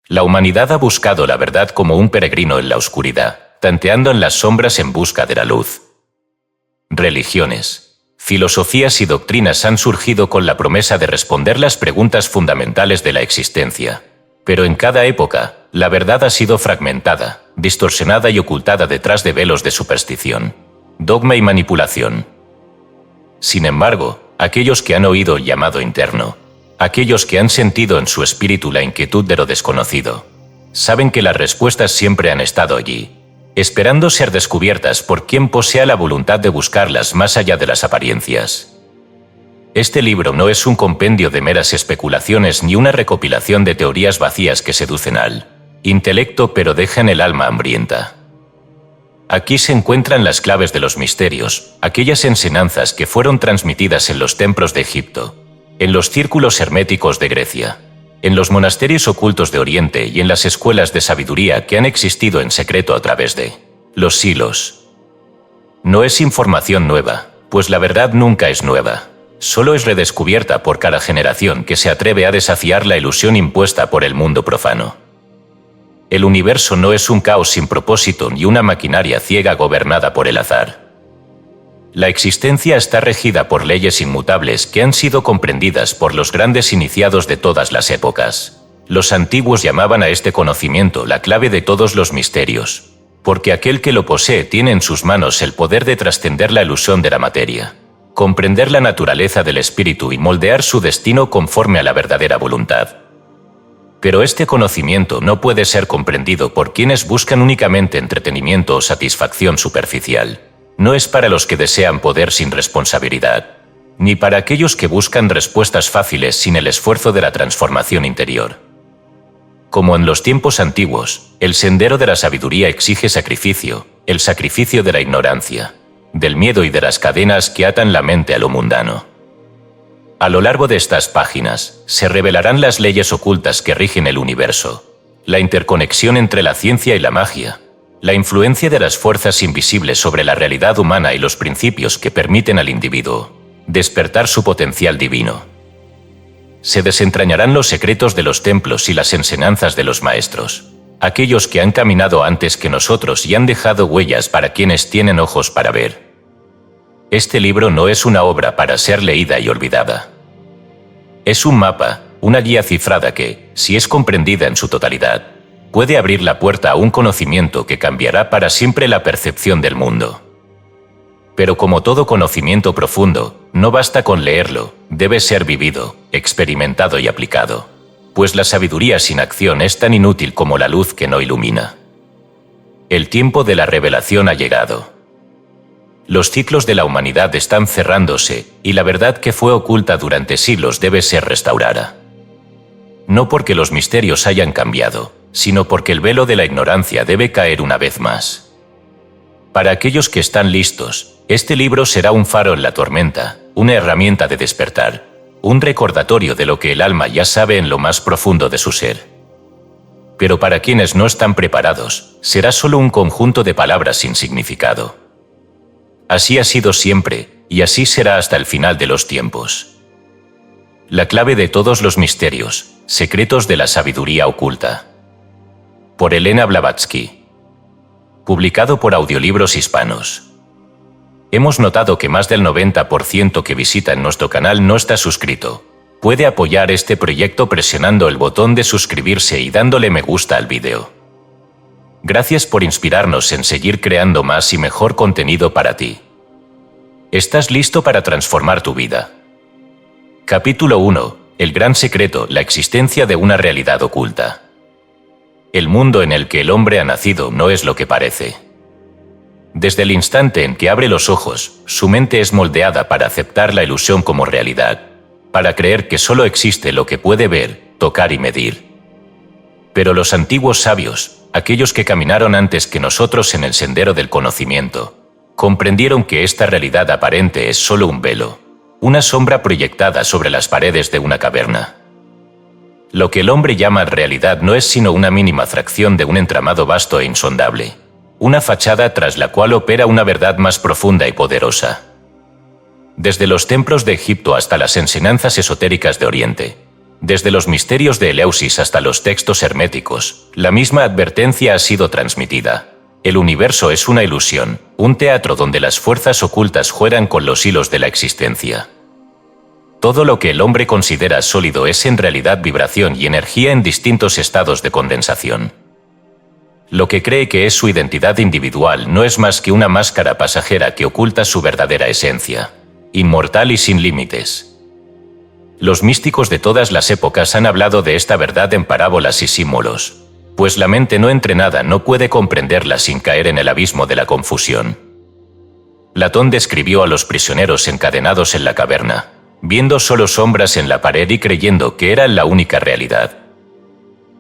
La humanidad ha buscado la verdad como un peregrino en la oscuridad, tanteando en las sombras en busca de la luz. Religiones, filosofías y doctrinas han surgido con la promesa de responder las preguntas fundamentales de la existencia. Pero en cada época, la verdad ha sido fragmentada, distorsionada y ocultada detrás de velos de superstición, dogma y manipulación. Sin embargo, aquellos que han oído el llamado interno, aquellos que han sentido en su espíritu la inquietud de lo desconocido, saben que las respuestas siempre han estado allí, esperando ser descubiertas por quien posea la voluntad de buscarlas más allá de las apariencias. Este libro no es un compendio de meras especulaciones ni una recopilación de teorías vacías que seducen al intelecto pero dejan el alma hambrienta. Aquí se encuentran las claves de los misterios, aquellas enseñanzas que fueron transmitidas en los templos de Egipto, en los círculos herméticos de Grecia, en los monasterios ocultos de Oriente y en las escuelas de sabiduría que han existido en secreto a través de los siglos. No es información nueva, pues la verdad nunca es nueva. Solo es redescubierta por cada generación que se atreve a desafiar la ilusión impuesta por el mundo profano. El universo no es un caos sin propósito ni una maquinaria ciega gobernada por el azar. La existencia está regida por leyes inmutables que han sido comprendidas por los grandes iniciados de todas las épocas. Los antiguos llamaban a este conocimiento la clave de todos los misterios, porque aquel que lo posee tiene en sus manos el poder de trascender la ilusión de la materia, comprender la naturaleza del espíritu y moldear su destino conforme a la verdadera voluntad. Pero este conocimiento no puede ser comprendido por quienes buscan únicamente entretenimiento o satisfacción superficial. No es para los que desean poder sin responsabilidad, ni para aquellos que buscan respuestas fáciles sin el esfuerzo de la transformación interior. Como en los tiempos antiguos, el sendero de la sabiduría exige sacrificio, el sacrificio de la ignorancia, del miedo y de las cadenas que atan la mente a lo mundano. A lo largo de estas páginas, se revelarán las leyes ocultas que rigen el universo, la interconexión entre la ciencia y la magia, la influencia de las fuerzas invisibles sobre la realidad humana y los principios que permiten al individuo despertar su potencial divino. Se desentrañarán los secretos de los templos y las enseñanzas de los maestros, aquellos que han caminado antes que nosotros y han dejado huellas para quienes tienen ojos para ver. Este libro no es una obra para ser leída y olvidada. Es un mapa, una guía cifrada que, si es comprendida en su totalidad, puede abrir la puerta a un conocimiento que cambiará para siempre la percepción del mundo. Pero como todo conocimiento profundo, no basta con leerlo, debe ser vivido, experimentado y aplicado, pues la sabiduría sin acción es tan inútil como la luz que no ilumina. El tiempo de la revelación ha llegado. Los ciclos de la humanidad están cerrándose y la verdad que fue oculta durante siglos debe ser restaurada. No porque los misterios hayan cambiado, sino porque el velo de la ignorancia debe caer una vez más. Para aquellos que están listos, este libro será un faro en la tormenta, una herramienta de despertar, un recordatorio de lo que el alma ya sabe en lo más profundo de su ser. Pero para quienes no están preparados, será solo un conjunto de palabras sin significado. Así ha sido siempre, y así será hasta el final de los tiempos. La clave de todos los misterios, secretos de la sabiduría oculta. Por Elena Blavatsky. Publicado por Audiolibros Hispanos. Hemos notado que más del 90% que visitan nuestro canal no está suscrito. Puede apoyar este proyecto presionando el botón de suscribirse y dándole me gusta al vídeo. Gracias por inspirarnos en seguir creando más y mejor contenido para ti. ¿Estás listo para transformar tu vida? Capítulo 1. El gran secreto, la existencia de una realidad oculta. El mundo en el que el hombre ha nacido no es lo que parece. Desde el instante en que abre los ojos, su mente es moldeada para aceptar la ilusión como realidad, para creer que solo existe lo que puede ver, tocar y medir. Pero los antiguos sabios, aquellos que caminaron antes que nosotros en el sendero del conocimiento, comprendieron que esta realidad aparente es solo un velo, una sombra proyectada sobre las paredes de una caverna. Lo que el hombre llama realidad no es sino una mínima fracción de un entramado vasto e insondable, una fachada tras la cual opera una verdad más profunda y poderosa. Desde los templos de Egipto hasta las enseñanzas esotéricas de Oriente, Desde los misterios de Eleusis hasta los textos herméticos, la misma advertencia ha sido transmitida. El universo es una ilusión, un teatro donde las fuerzas ocultas juegan con los hilos de la existencia. Todo lo que el hombre considera sólido es en realidad vibración y energía en distintos estados de condensación. Lo que cree que es su identidad individual no es más que una máscara pasajera que oculta su verdadera esencia, inmortal y sin límites. Los místicos de todas las épocas han hablado de esta verdad en parábolas y símbolos, pues la mente no entrenada no puede comprenderla sin caer en el abismo de la confusión. Platón describió a los prisioneros encadenados en la caverna, viendo solo sombras en la pared y creyendo que eran la única realidad.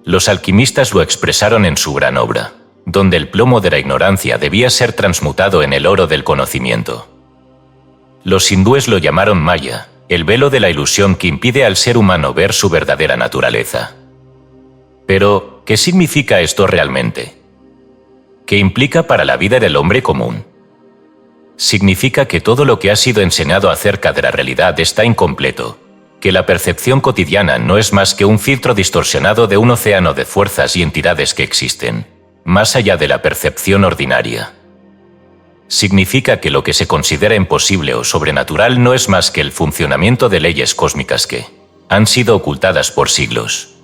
Los alquimistas lo expresaron en su gran obra, donde el plomo de la ignorancia debía ser transmutado en el oro del conocimiento. Los hindúes lo llamaron Maya, el velo de la ilusión que impide al ser humano ver su verdadera naturaleza. Pero, ¿qué significa esto realmente? ¿Qué implica para la vida del hombre común? Significa que todo lo que ha sido enseñado acerca de la realidad está incompleto, que la percepción cotidiana no es más que un filtro distorsionado de un océano de fuerzas y entidades que existen, más allá de la percepción ordinaria. Significa que lo que se considera imposible o sobrenatural no es más que el funcionamiento de leyes cósmicas que han sido ocultadas por siglos.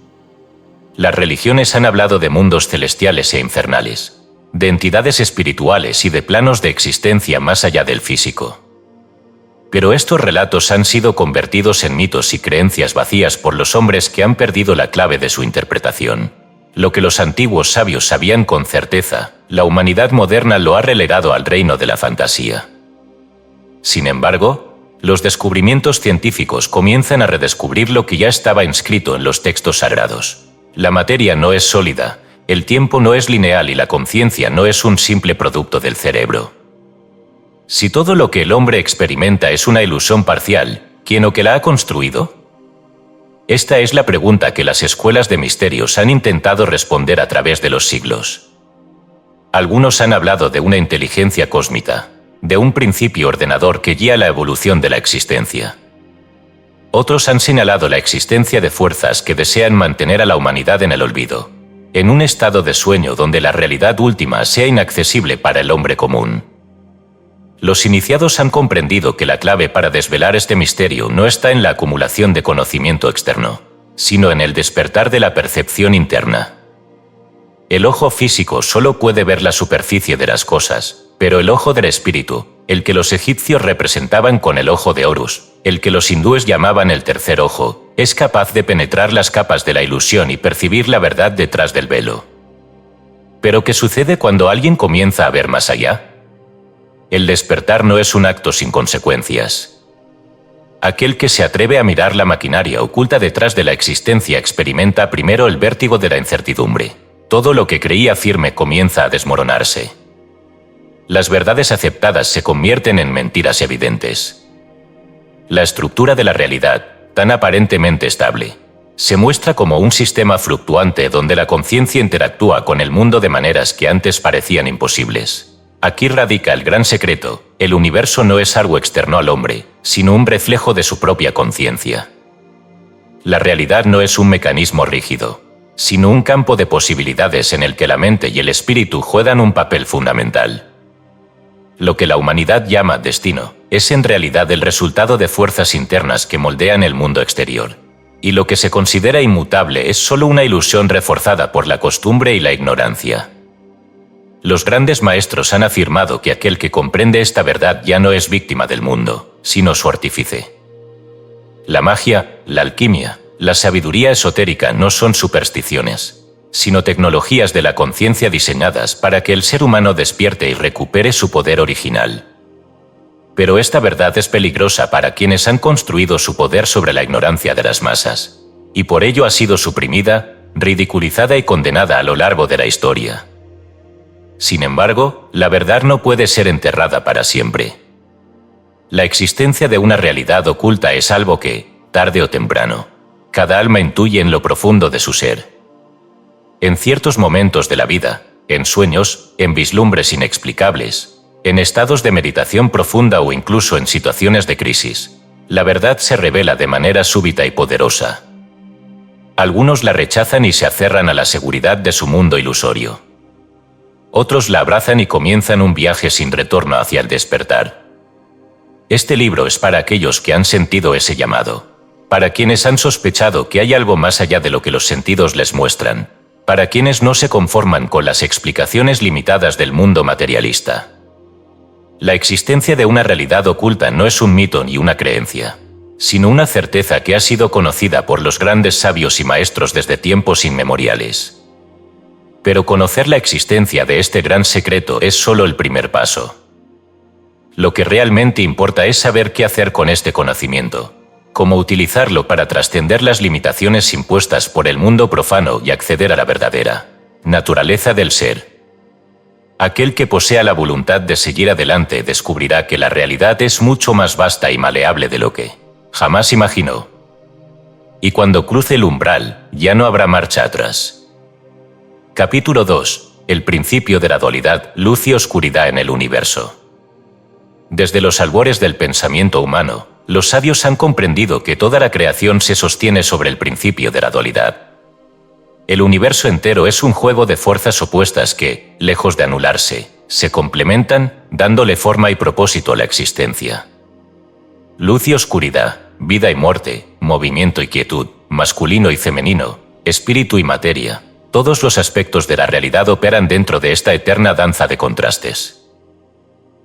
Las religiones han hablado de mundos celestiales e infernales, de entidades espirituales y de planos de existencia más allá del físico. Pero estos relatos han sido convertidos en mitos y creencias vacías por los hombres que han perdido la clave de su interpretación. Lo que los antiguos sabios sabían con certeza, la humanidad moderna lo ha relegado al reino de la fantasía. Sin embargo, los descubrimientos científicos comienzan a redescubrir lo que ya estaba inscrito en los textos sagrados. La materia no es sólida, el tiempo no es lineal y la conciencia no es un simple producto del cerebro. Si todo lo que el hombre experimenta es una ilusión parcial, ¿quién o qué la ha construido? Esta es la pregunta que las escuelas de misterios han intentado responder a través de los siglos. Algunos han hablado de una inteligencia cósmica, de un principio ordenador que guía la evolución de la existencia. Otros han señalado la existencia de fuerzas que desean mantener a la humanidad en el olvido, en un estado de sueño donde la realidad última sea inaccesible para el hombre común. Los iniciados han comprendido que la clave para desvelar este misterio no está en la acumulación de conocimiento externo, sino en el despertar de la percepción interna. El ojo físico solo puede ver la superficie de las cosas, pero el ojo del espíritu, el que los egipcios representaban con el ojo de Horus, el que los hindúes llamaban el tercer ojo, es capaz de penetrar las capas de la ilusión y percibir la verdad detrás del velo. ¿Pero qué sucede cuando alguien comienza a ver más allá? El despertar no es un acto sin consecuencias. Aquel que se atreve a mirar la maquinaria oculta detrás de la existencia experimenta primero el vértigo de la incertidumbre. Todo lo que creía firme comienza a desmoronarse. Las verdades aceptadas se convierten en mentiras evidentes. La estructura de la realidad, tan aparentemente estable, se muestra como un sistema fluctuante donde la conciencia interactúa con el mundo de maneras que antes parecían imposibles. Aquí radica el gran secreto: el universo no es algo externo al hombre, sino un reflejo de su propia conciencia. La realidad no es un mecanismo rígido, sino un campo de posibilidades en el que la mente y el espíritu juegan un papel fundamental. Lo que la humanidad llama destino es en realidad el resultado de fuerzas internas que moldean el mundo exterior. Y lo que se considera inmutable es solo una ilusión reforzada por la costumbre y la ignorancia. Los grandes maestros han afirmado que aquel que comprende esta verdad ya no es víctima del mundo, sino su artífice. La magia, la alquimia, la sabiduría esotérica no son supersticiones, sino tecnologías de la conciencia diseñadas para que el ser humano despierte y recupere su poder original. Pero esta verdad es peligrosa para quienes han construido su poder sobre la ignorancia de las masas, y por ello ha sido suprimida, ridiculizada y condenada a lo largo de la historia. Sin embargo, la verdad no puede ser enterrada para siempre. La existencia de una realidad oculta es algo que, tarde o temprano, cada alma intuye en lo profundo de su ser. En ciertos momentos de la vida, en sueños, en vislumbres inexplicables, en estados de meditación profunda o incluso en situaciones de crisis, la verdad se revela de manera súbita y poderosa. Algunos la rechazan y se aferran a la seguridad de su mundo ilusorio. Otros la abrazan y comienzan un viaje sin retorno hacia el despertar. Este libro es para aquellos que han sentido ese llamado, para quienes han sospechado que hay algo más allá de lo que los sentidos les muestran, para quienes no se conforman con las explicaciones limitadas del mundo materialista. La existencia de una realidad oculta no es un mito ni una creencia, sino una certeza que ha sido conocida por los grandes sabios y maestros desde tiempos inmemoriales. Pero conocer la existencia de este gran secreto es solo el primer paso. Lo que realmente importa es saber qué hacer con este conocimiento, cómo utilizarlo para trascender las limitaciones impuestas por el mundo profano y acceder a la verdadera naturaleza del ser. Aquel que posea la voluntad de seguir adelante descubrirá que la realidad es mucho más vasta y maleable de lo que jamás imaginó. Y cuando cruce el umbral, ya no habrá marcha atrás. Capítulo 2. El principio de la dualidad, luz y oscuridad en el universo. Desde los albores del pensamiento humano, los sabios han comprendido que toda la creación se sostiene sobre el principio de la dualidad. El universo entero es un juego de fuerzas opuestas que, lejos de anularse, se complementan, dándole forma y propósito a la existencia. Luz y oscuridad, vida y muerte, movimiento y quietud, masculino y femenino, espíritu y materia, todos los aspectos de la realidad operan dentro de esta eterna danza de contrastes.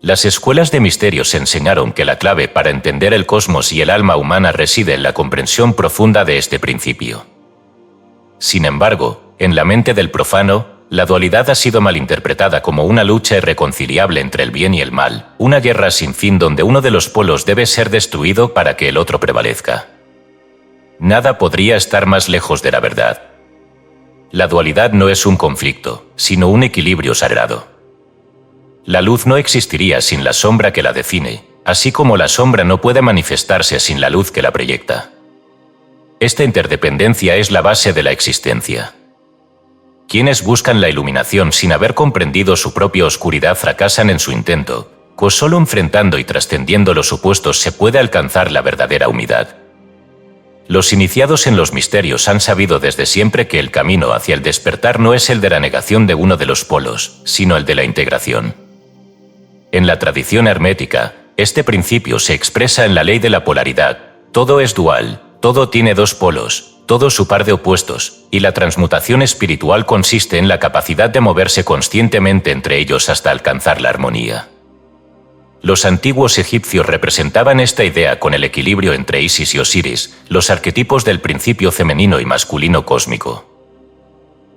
Las escuelas de misterios enseñaron que la clave para entender el cosmos y el alma humana reside en la comprensión profunda de este principio. Sin embargo, en la mente del profano, la dualidad ha sido malinterpretada como una lucha irreconciliable entre el bien y el mal, una guerra sin fin donde uno de los polos debe ser destruido para que el otro prevalezca. Nada podría estar más lejos de la verdad. La dualidad no es un conflicto, sino un equilibrio sagrado. La luz no existiría sin la sombra que la define, así como la sombra no puede manifestarse sin la luz que la proyecta. Esta interdependencia es la base de la existencia. Quienes buscan la iluminación sin haber comprendido su propia oscuridad fracasan en su intento, pues solo enfrentando y trascendiendo los opuestos se puede alcanzar la verdadera unidad. Los iniciados en los misterios han sabido desde siempre que el camino hacia el despertar no es el de la negación de uno de los polos, sino el de la integración. En la tradición hermética, este principio se expresa en la ley de la polaridad: todo es dual, todo tiene dos polos, todo su par de opuestos, y la transmutación espiritual consiste en la capacidad de moverse conscientemente entre ellos hasta alcanzar la armonía. Los antiguos egipcios representaban esta idea con el equilibrio entre Isis y Osiris, los arquetipos del principio femenino y masculino cósmico.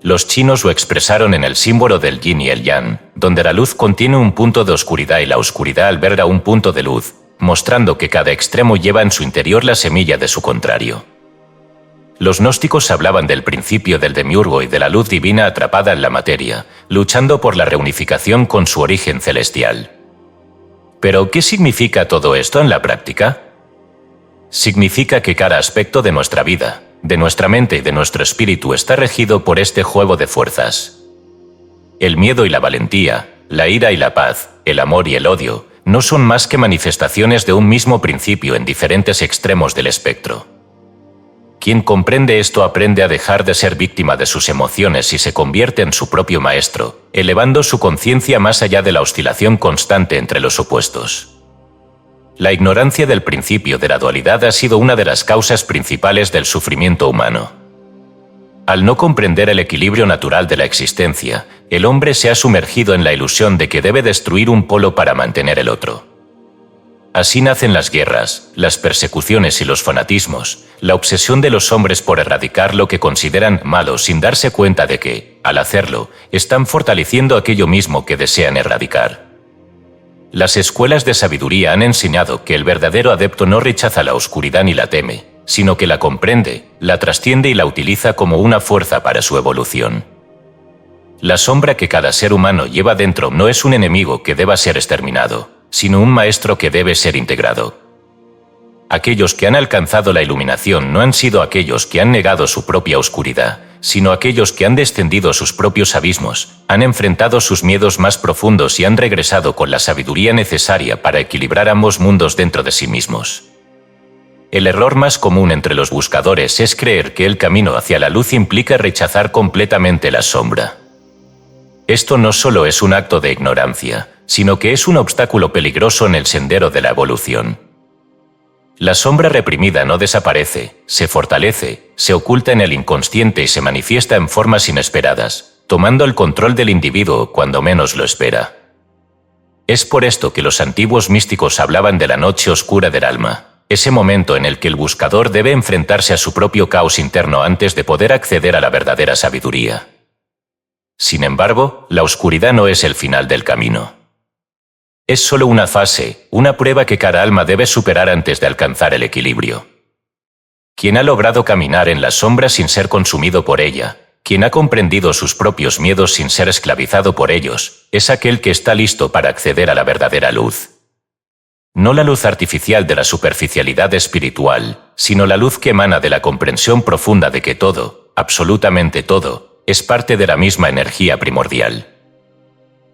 Los chinos lo expresaron en el símbolo del yin y el yang, donde la luz contiene un punto de oscuridad y la oscuridad alberga un punto de luz, mostrando que cada extremo lleva en su interior la semilla de su contrario. Los gnósticos hablaban del principio del demiurgo y de la luz divina atrapada en la materia, luchando por la reunificación con su origen celestial. ¿Pero qué significa todo esto en la práctica? Significa que cada aspecto de nuestra vida, de nuestra mente y de nuestro espíritu está regido por este juego de fuerzas. El miedo y la valentía, la ira y la paz, el amor y el odio, no son más que manifestaciones de un mismo principio en diferentes extremos del espectro. Quien comprende esto aprende a dejar de ser víctima de sus emociones y se convierte en su propio maestro, elevando su conciencia más allá de la oscilación constante entre los opuestos. La ignorancia del principio de la dualidad ha sido una de las causas principales del sufrimiento humano. Al no comprender el equilibrio natural de la existencia, el hombre se ha sumergido en la ilusión de que debe destruir un polo para mantener el otro. Así nacen las guerras, las persecuciones y los fanatismos, la obsesión de los hombres por erradicar lo que consideran malo sin darse cuenta de que, al hacerlo, están fortaleciendo aquello mismo que desean erradicar. Las escuelas de sabiduría han enseñado que el verdadero adepto no rechaza la oscuridad ni la teme, sino que la comprende, la trasciende y la utiliza como una fuerza para su evolución. La sombra que cada ser humano lleva dentro no es un enemigo que deba ser exterminado, sino un maestro que debe ser integrado. Aquellos que han alcanzado la iluminación no han sido aquellos que han negado su propia oscuridad, sino aquellos que han descendido a sus propios abismos, han enfrentado sus miedos más profundos y han regresado con la sabiduría necesaria para equilibrar ambos mundos dentro de sí mismos. el error más común entre los buscadores es creer que el camino hacia la luz implica rechazar completamente la sombra. Esto no solo es un acto de ignorancia, sino que es un obstáculo peligroso en el sendero de la evolución. La sombra reprimida no desaparece, se fortalece, se oculta en el inconsciente y se manifiesta en formas inesperadas, tomando el control del individuo cuando menos lo espera. Es por esto que los antiguos místicos hablaban de la noche oscura del alma, ese momento en el que el buscador debe enfrentarse a su propio caos interno antes de poder acceder a la verdadera sabiduría. Sin embargo, la oscuridad no es el final del camino. Es solo una fase, una prueba que cada alma debe superar antes de alcanzar el equilibrio. Quien ha logrado caminar en la sombra sin ser consumido por ella, quien ha comprendido sus propios miedos sin ser esclavizado por ellos, es aquel que está listo para acceder a la verdadera luz. No la luz artificial de la superficialidad espiritual, sino la luz que emana de la comprensión profunda de que todo, absolutamente todo, es parte de la misma energía primordial.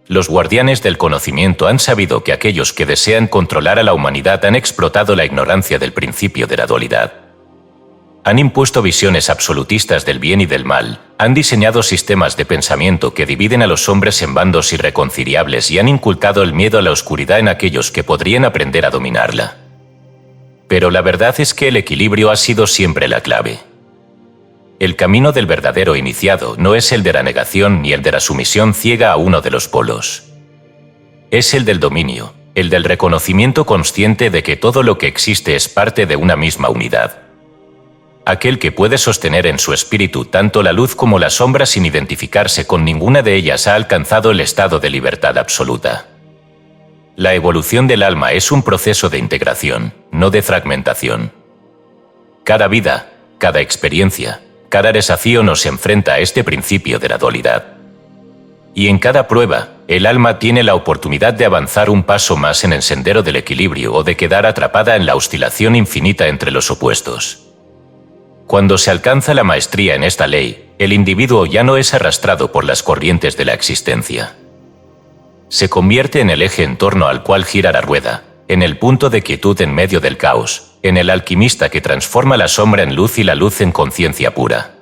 Los guardianes del conocimiento han sabido que aquellos que desean controlar a la humanidad han explotado la ignorancia del principio de la dualidad. Han impuesto visiones absolutistas del bien y del mal, han diseñado sistemas de pensamiento que dividen a los hombres en bandos irreconciliables y han inculcado el miedo a la oscuridad en aquellos que podrían aprender a dominarla. Pero la verdad es que el equilibrio ha sido siempre la clave. El camino del verdadero iniciado no es el de la negación ni el de la sumisión ciega a uno de los polos. Es el del dominio, el del reconocimiento consciente de que todo lo que existe es parte de una misma unidad. Aquel que puede sostener en su espíritu tanto la luz como la sombra sin identificarse con ninguna de ellas ha alcanzado el estado de libertad absoluta. La evolución del alma es un proceso de integración, no de fragmentación. Cada vida, cada experiencia, cada desafío nos enfrenta a este principio de la dualidad. Y en cada prueba, el alma tiene la oportunidad de avanzar un paso más en el sendero del equilibrio o de quedar atrapada en la oscilación infinita entre los opuestos. Cuando se alcanza la maestría en esta ley, el individuo ya no es arrastrado por las corrientes de la existencia. Se convierte en el eje en torno al cual gira la rueda, en el punto de quietud en medio del caos, en el alquimista que transforma la sombra en luz y la luz en conciencia pura.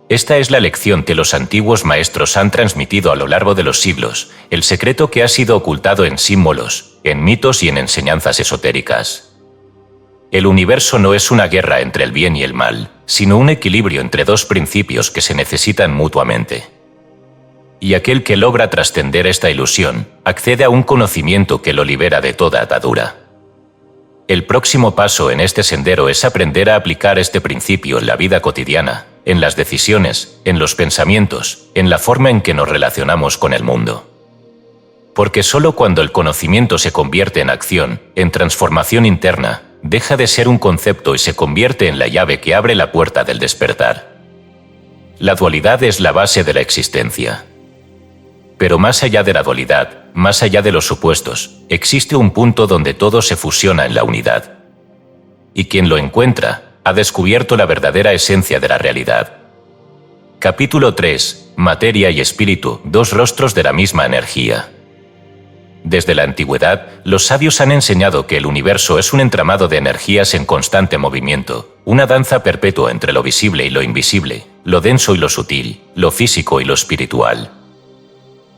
Esta es la lección que los antiguos maestros han transmitido a lo largo de los siglos, el secreto que ha sido ocultado en símbolos, en mitos y en enseñanzas esotéricas. El universo no es una guerra entre el bien y el mal, sino un equilibrio entre dos principios que se necesitan mutuamente. Y aquel que logra trascender esta ilusión, accede a un conocimiento que lo libera de toda atadura. El próximo paso en este sendero es aprender a aplicar este principio en la vida cotidiana, en las decisiones, en los pensamientos, en la forma en que nos relacionamos con el mundo. Porque solo cuando el conocimiento se convierte en acción, en transformación interna, deja de ser un concepto y se convierte en la llave que abre la puerta del despertar. La dualidad es la base de la existencia. Pero más allá de la dualidad, más allá de los supuestos, existe un punto donde todo se fusiona en la unidad. Y quien lo encuentra, ha descubierto la verdadera esencia de la realidad. Capítulo 3. Materia y espíritu, dos rostros de la misma energía. Desde la antigüedad, los sabios han enseñado que el universo es un entramado de energías en constante movimiento, una danza perpetua entre lo visible y lo invisible, lo denso y lo sutil, lo físico y lo espiritual.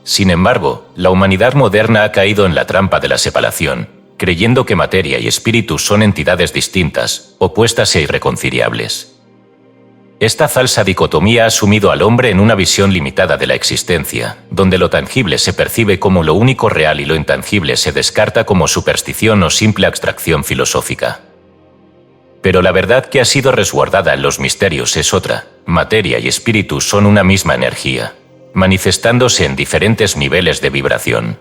Sin embargo, la humanidad moderna ha caído en la trampa de la separación, creyendo que materia y espíritu son entidades distintas, opuestas e irreconciliables. Esta falsa dicotomía ha sumido al hombre en una visión limitada de la existencia, donde lo tangible se percibe como lo único real y lo intangible se descarta como superstición o simple abstracción filosófica. Pero la verdad que ha sido resguardada en los misterios es otra: materia y espíritu son una misma energía, manifestándose en diferentes niveles de vibración.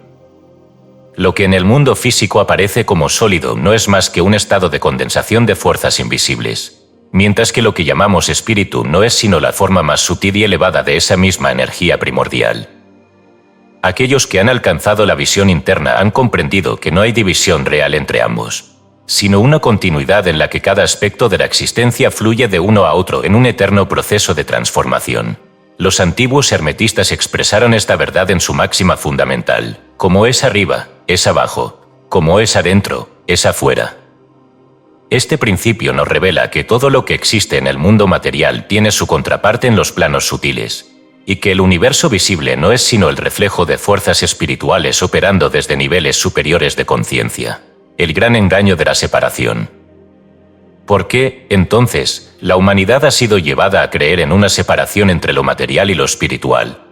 Lo que en el mundo físico aparece como sólido no es más que un estado de condensación de fuerzas invisibles, mientras que lo que llamamos espíritu no es sino la forma más sutil y elevada de esa misma energía primordial. Aquellos que han alcanzado la visión interna han comprendido que no hay división real entre ambos, sino una continuidad en la que cada aspecto de la existencia fluye de uno a otro en un eterno proceso de transformación. Los antiguos hermetistas expresaron esta verdad en su máxima fundamental: como es arriba, es abajo; como es adentro, es afuera. Este principio nos revela que todo lo que existe en el mundo material tiene su contraparte en los planos sutiles, y que el universo visible no es sino el reflejo de fuerzas espirituales operando desde niveles superiores de conciencia, el gran engaño de la separación. ¿Por qué, entonces, la humanidad ha sido llevada a creer en una separación entre lo material y lo espiritual?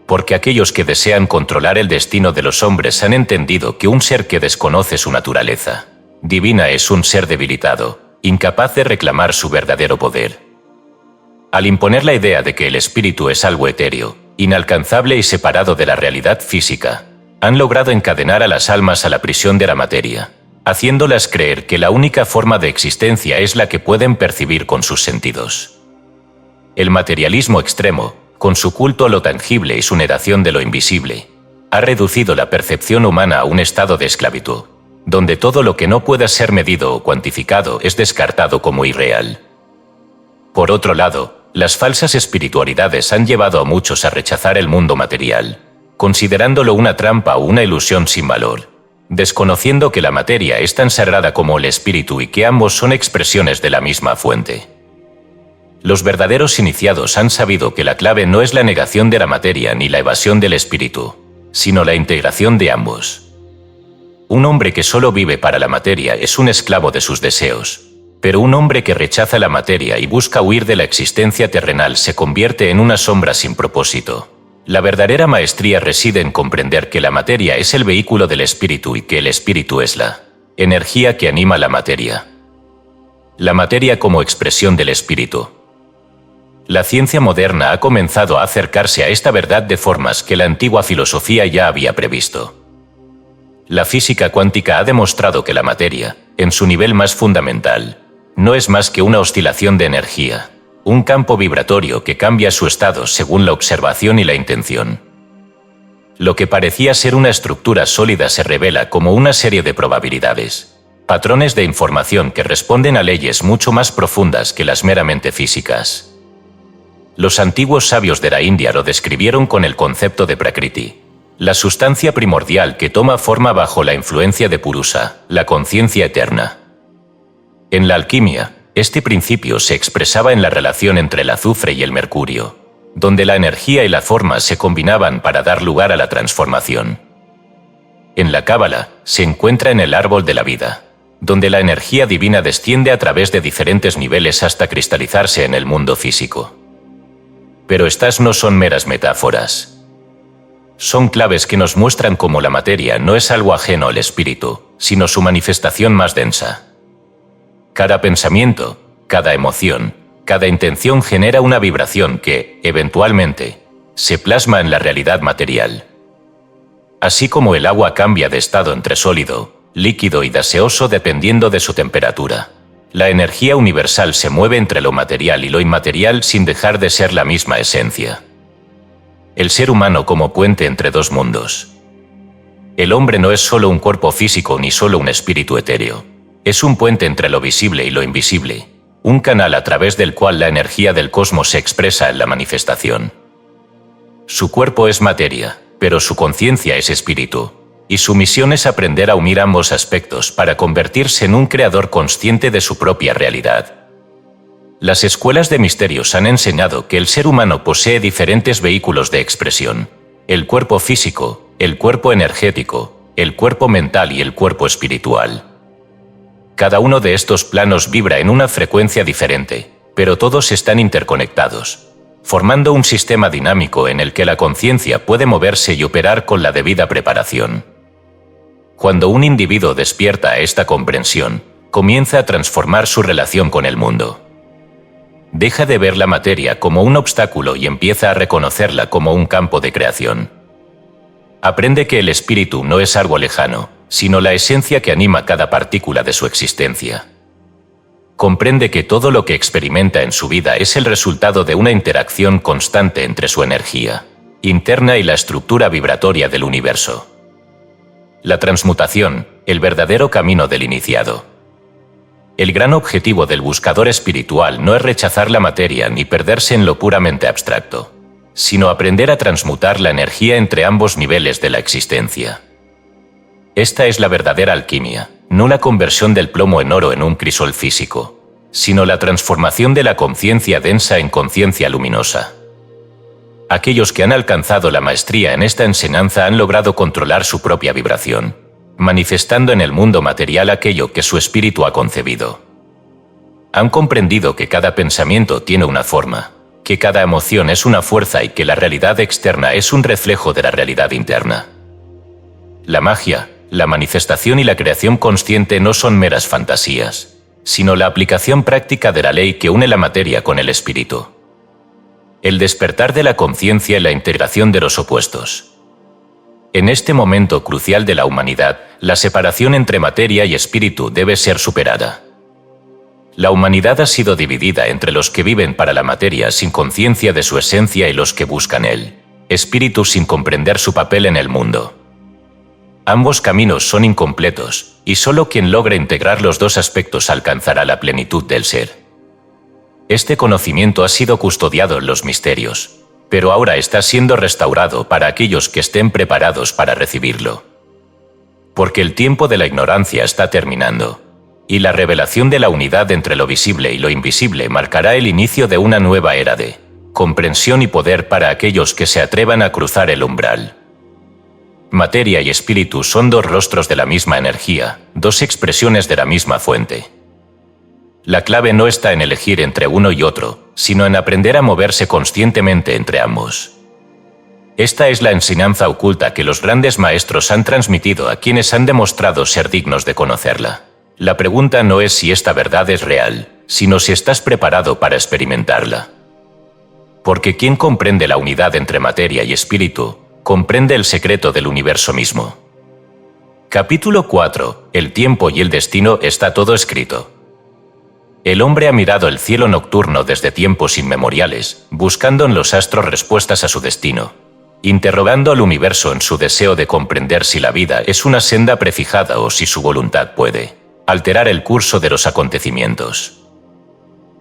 Porque aquellos que desean controlar el destino de los hombres han entendido que un ser que desconoce su naturaleza divina es un ser debilitado, incapaz de reclamar su verdadero poder. Al imponer la idea de que el espíritu es algo etéreo, inalcanzable y separado de la realidad física, han logrado encadenar a las almas a la prisión de la materia, haciéndolas creer que la única forma de existencia es la que pueden percibir con sus sentidos. El materialismo extremo, con su culto a lo tangible y su negación de lo invisible, ha reducido la percepción humana a un estado de esclavitud, donde todo lo que no pueda ser medido o cuantificado es descartado como irreal. Por otro lado, las falsas espiritualidades han llevado a muchos a rechazar el mundo material, considerándolo una trampa o una ilusión sin valor, desconociendo que la materia es tan sagrada como el espíritu y que ambos son expresiones de la misma fuente. Los verdaderos iniciados han sabido que la clave no es la negación de la materia ni la evasión del espíritu, sino la integración de ambos. Un hombre que solo vive para la materia es un esclavo de sus deseos, pero un hombre que rechaza la materia y busca huir de la existencia terrenal se convierte en una sombra sin propósito. La verdadera maestría reside en comprender que la materia es el vehículo del espíritu y que el espíritu es la energía que anima la materia. La materia como expresión del espíritu. La ciencia moderna ha comenzado a acercarse a esta verdad de formas que la antigua filosofía ya había previsto. La física cuántica ha demostrado que la materia, en su nivel más fundamental, no es más que una oscilación de energía, un campo vibratorio que cambia su estado según la observación y la intención. Lo que parecía ser una estructura sólida se revela como una serie de probabilidades, patrones de información que responden a leyes mucho más profundas que las meramente físicas. Los antiguos sabios de la India lo describieron con el concepto de Prakriti, la sustancia primordial que toma forma bajo la influencia de Purusa, la conciencia eterna. En la alquimia, este principio se expresaba en la relación entre el azufre y el mercurio, donde la energía y la forma se combinaban para dar lugar a la transformación. En la Cábala, se encuentra en el árbol de la vida, donde la energía divina desciende a través de diferentes niveles hasta cristalizarse en el mundo físico. Pero estas no son meras metáforas. Son claves que nos muestran cómo la materia no es algo ajeno al espíritu, sino su manifestación más densa. Cada pensamiento, cada emoción, cada intención genera una vibración que, eventualmente, se plasma en la realidad material. Así como el agua cambia de estado entre sólido, líquido y gaseoso dependiendo de su temperatura, la energía universal se mueve entre lo material y lo inmaterial sin dejar de ser la misma esencia. El ser humano como puente entre dos mundos. El hombre no es solo un cuerpo físico ni solo un espíritu etéreo. Es un puente entre lo visible y lo invisible, un canal a través del cual la energía del cosmos se expresa en la manifestación. Su cuerpo es materia, pero su conciencia es espíritu, y su misión es aprender a unir ambos aspectos para convertirse en un creador consciente de su propia realidad. Las escuelas de misterios han enseñado que el ser humano posee diferentes vehículos de expresión: el cuerpo físico, el cuerpo energético, el cuerpo mental y el cuerpo espiritual. Cada uno de estos planos vibra en una frecuencia diferente, pero todos están interconectados, formando un sistema dinámico en el que la conciencia puede moverse y operar con la debida preparación. Cuando un individuo despierta a esta comprensión, comienza a transformar su relación con el mundo. Deja de ver la materia como un obstáculo y empieza a reconocerla como un campo de creación. Aprende que el espíritu no es algo lejano, sino la esencia que anima cada partícula de su existencia. Comprende que todo lo que experimenta en su vida es el resultado de una interacción constante entre su energía interna y la estructura vibratoria del universo. La transmutación, el verdadero camino del iniciado. El gran objetivo del buscador espiritual no es rechazar la materia ni perderse en lo puramente abstracto, sino aprender a transmutar la energía entre ambos niveles de la existencia. Esta es la verdadera alquimia, no la conversión del plomo en oro en un crisol físico, sino la transformación de la conciencia densa en conciencia luminosa. Aquellos que han alcanzado la maestría en esta enseñanza han logrado controlar su propia vibración, manifestando en el mundo material aquello que su espíritu ha concebido. Han comprendido que cada pensamiento tiene una forma, que cada emoción es una fuerza y que la realidad externa es un reflejo de la realidad interna. La magia, la manifestación y la creación consciente no son meras fantasías, sino la aplicación práctica de la ley que une la materia con el espíritu. El despertar de la conciencia y la integración de los opuestos. En este momento crucial de la humanidad, la separación entre materia y espíritu debe ser superada. La humanidad ha sido dividida entre los que viven para la materia sin conciencia de su esencia y los que buscan el espíritu sin comprender su papel en el mundo. Ambos caminos son incompletos, y solo quien logra integrar los dos aspectos alcanzará la plenitud del ser. Este conocimiento ha sido custodiado en los misterios, pero ahora está siendo restaurado para aquellos que estén preparados para recibirlo. Porque el tiempo de la ignorancia está terminando, y la revelación de la unidad entre lo visible y lo invisible marcará el inicio de una nueva era de comprensión y poder para aquellos que se atrevan a cruzar el umbral. Materia y espíritu son dos rostros de la misma energía, dos expresiones de la misma fuente. La clave no está en elegir entre uno y otro, sino en aprender a moverse conscientemente entre ambos. Esta es la enseñanza oculta que los grandes maestros han transmitido a quienes han demostrado ser dignos de conocerla. La pregunta no es si esta verdad es real, sino si estás preparado para experimentarla. Porque quien comprende la unidad entre materia y espíritu, comprende el secreto del universo mismo. Capítulo 4. El tiempo y el destino está todo escrito. El hombre ha mirado el cielo nocturno desde tiempos inmemoriales, buscando en los astros respuestas a su destino, interrogando al universo en su deseo de comprender si la vida es una senda prefijada o si su voluntad puede alterar el curso de los acontecimientos.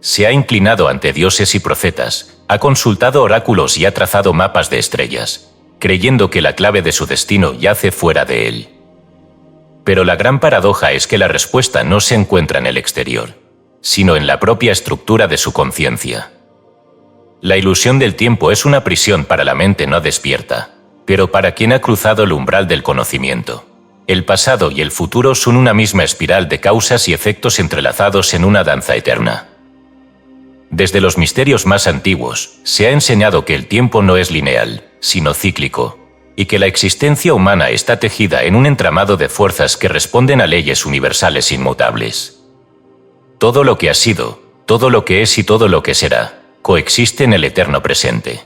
Se ha inclinado ante dioses y profetas, ha consultado oráculos y ha trazado mapas de estrellas, creyendo que la clave de su destino yace fuera de él. Pero la gran paradoja es que la respuesta no se encuentra en el exterior, sino en la propia estructura de su conciencia. La ilusión del tiempo es una prisión para la mente no despierta, pero para quien ha cruzado el umbral del conocimiento. El pasado y el futuro son una misma espiral de causas y efectos entrelazados en una danza eterna. Desde los misterios más antiguos, se ha enseñado que el tiempo no es lineal, sino cíclico, y que la existencia humana está tejida en un entramado de fuerzas que responden a leyes universales inmutables. Todo lo que ha sido, todo lo que es y todo lo que será, coexiste en el eterno presente.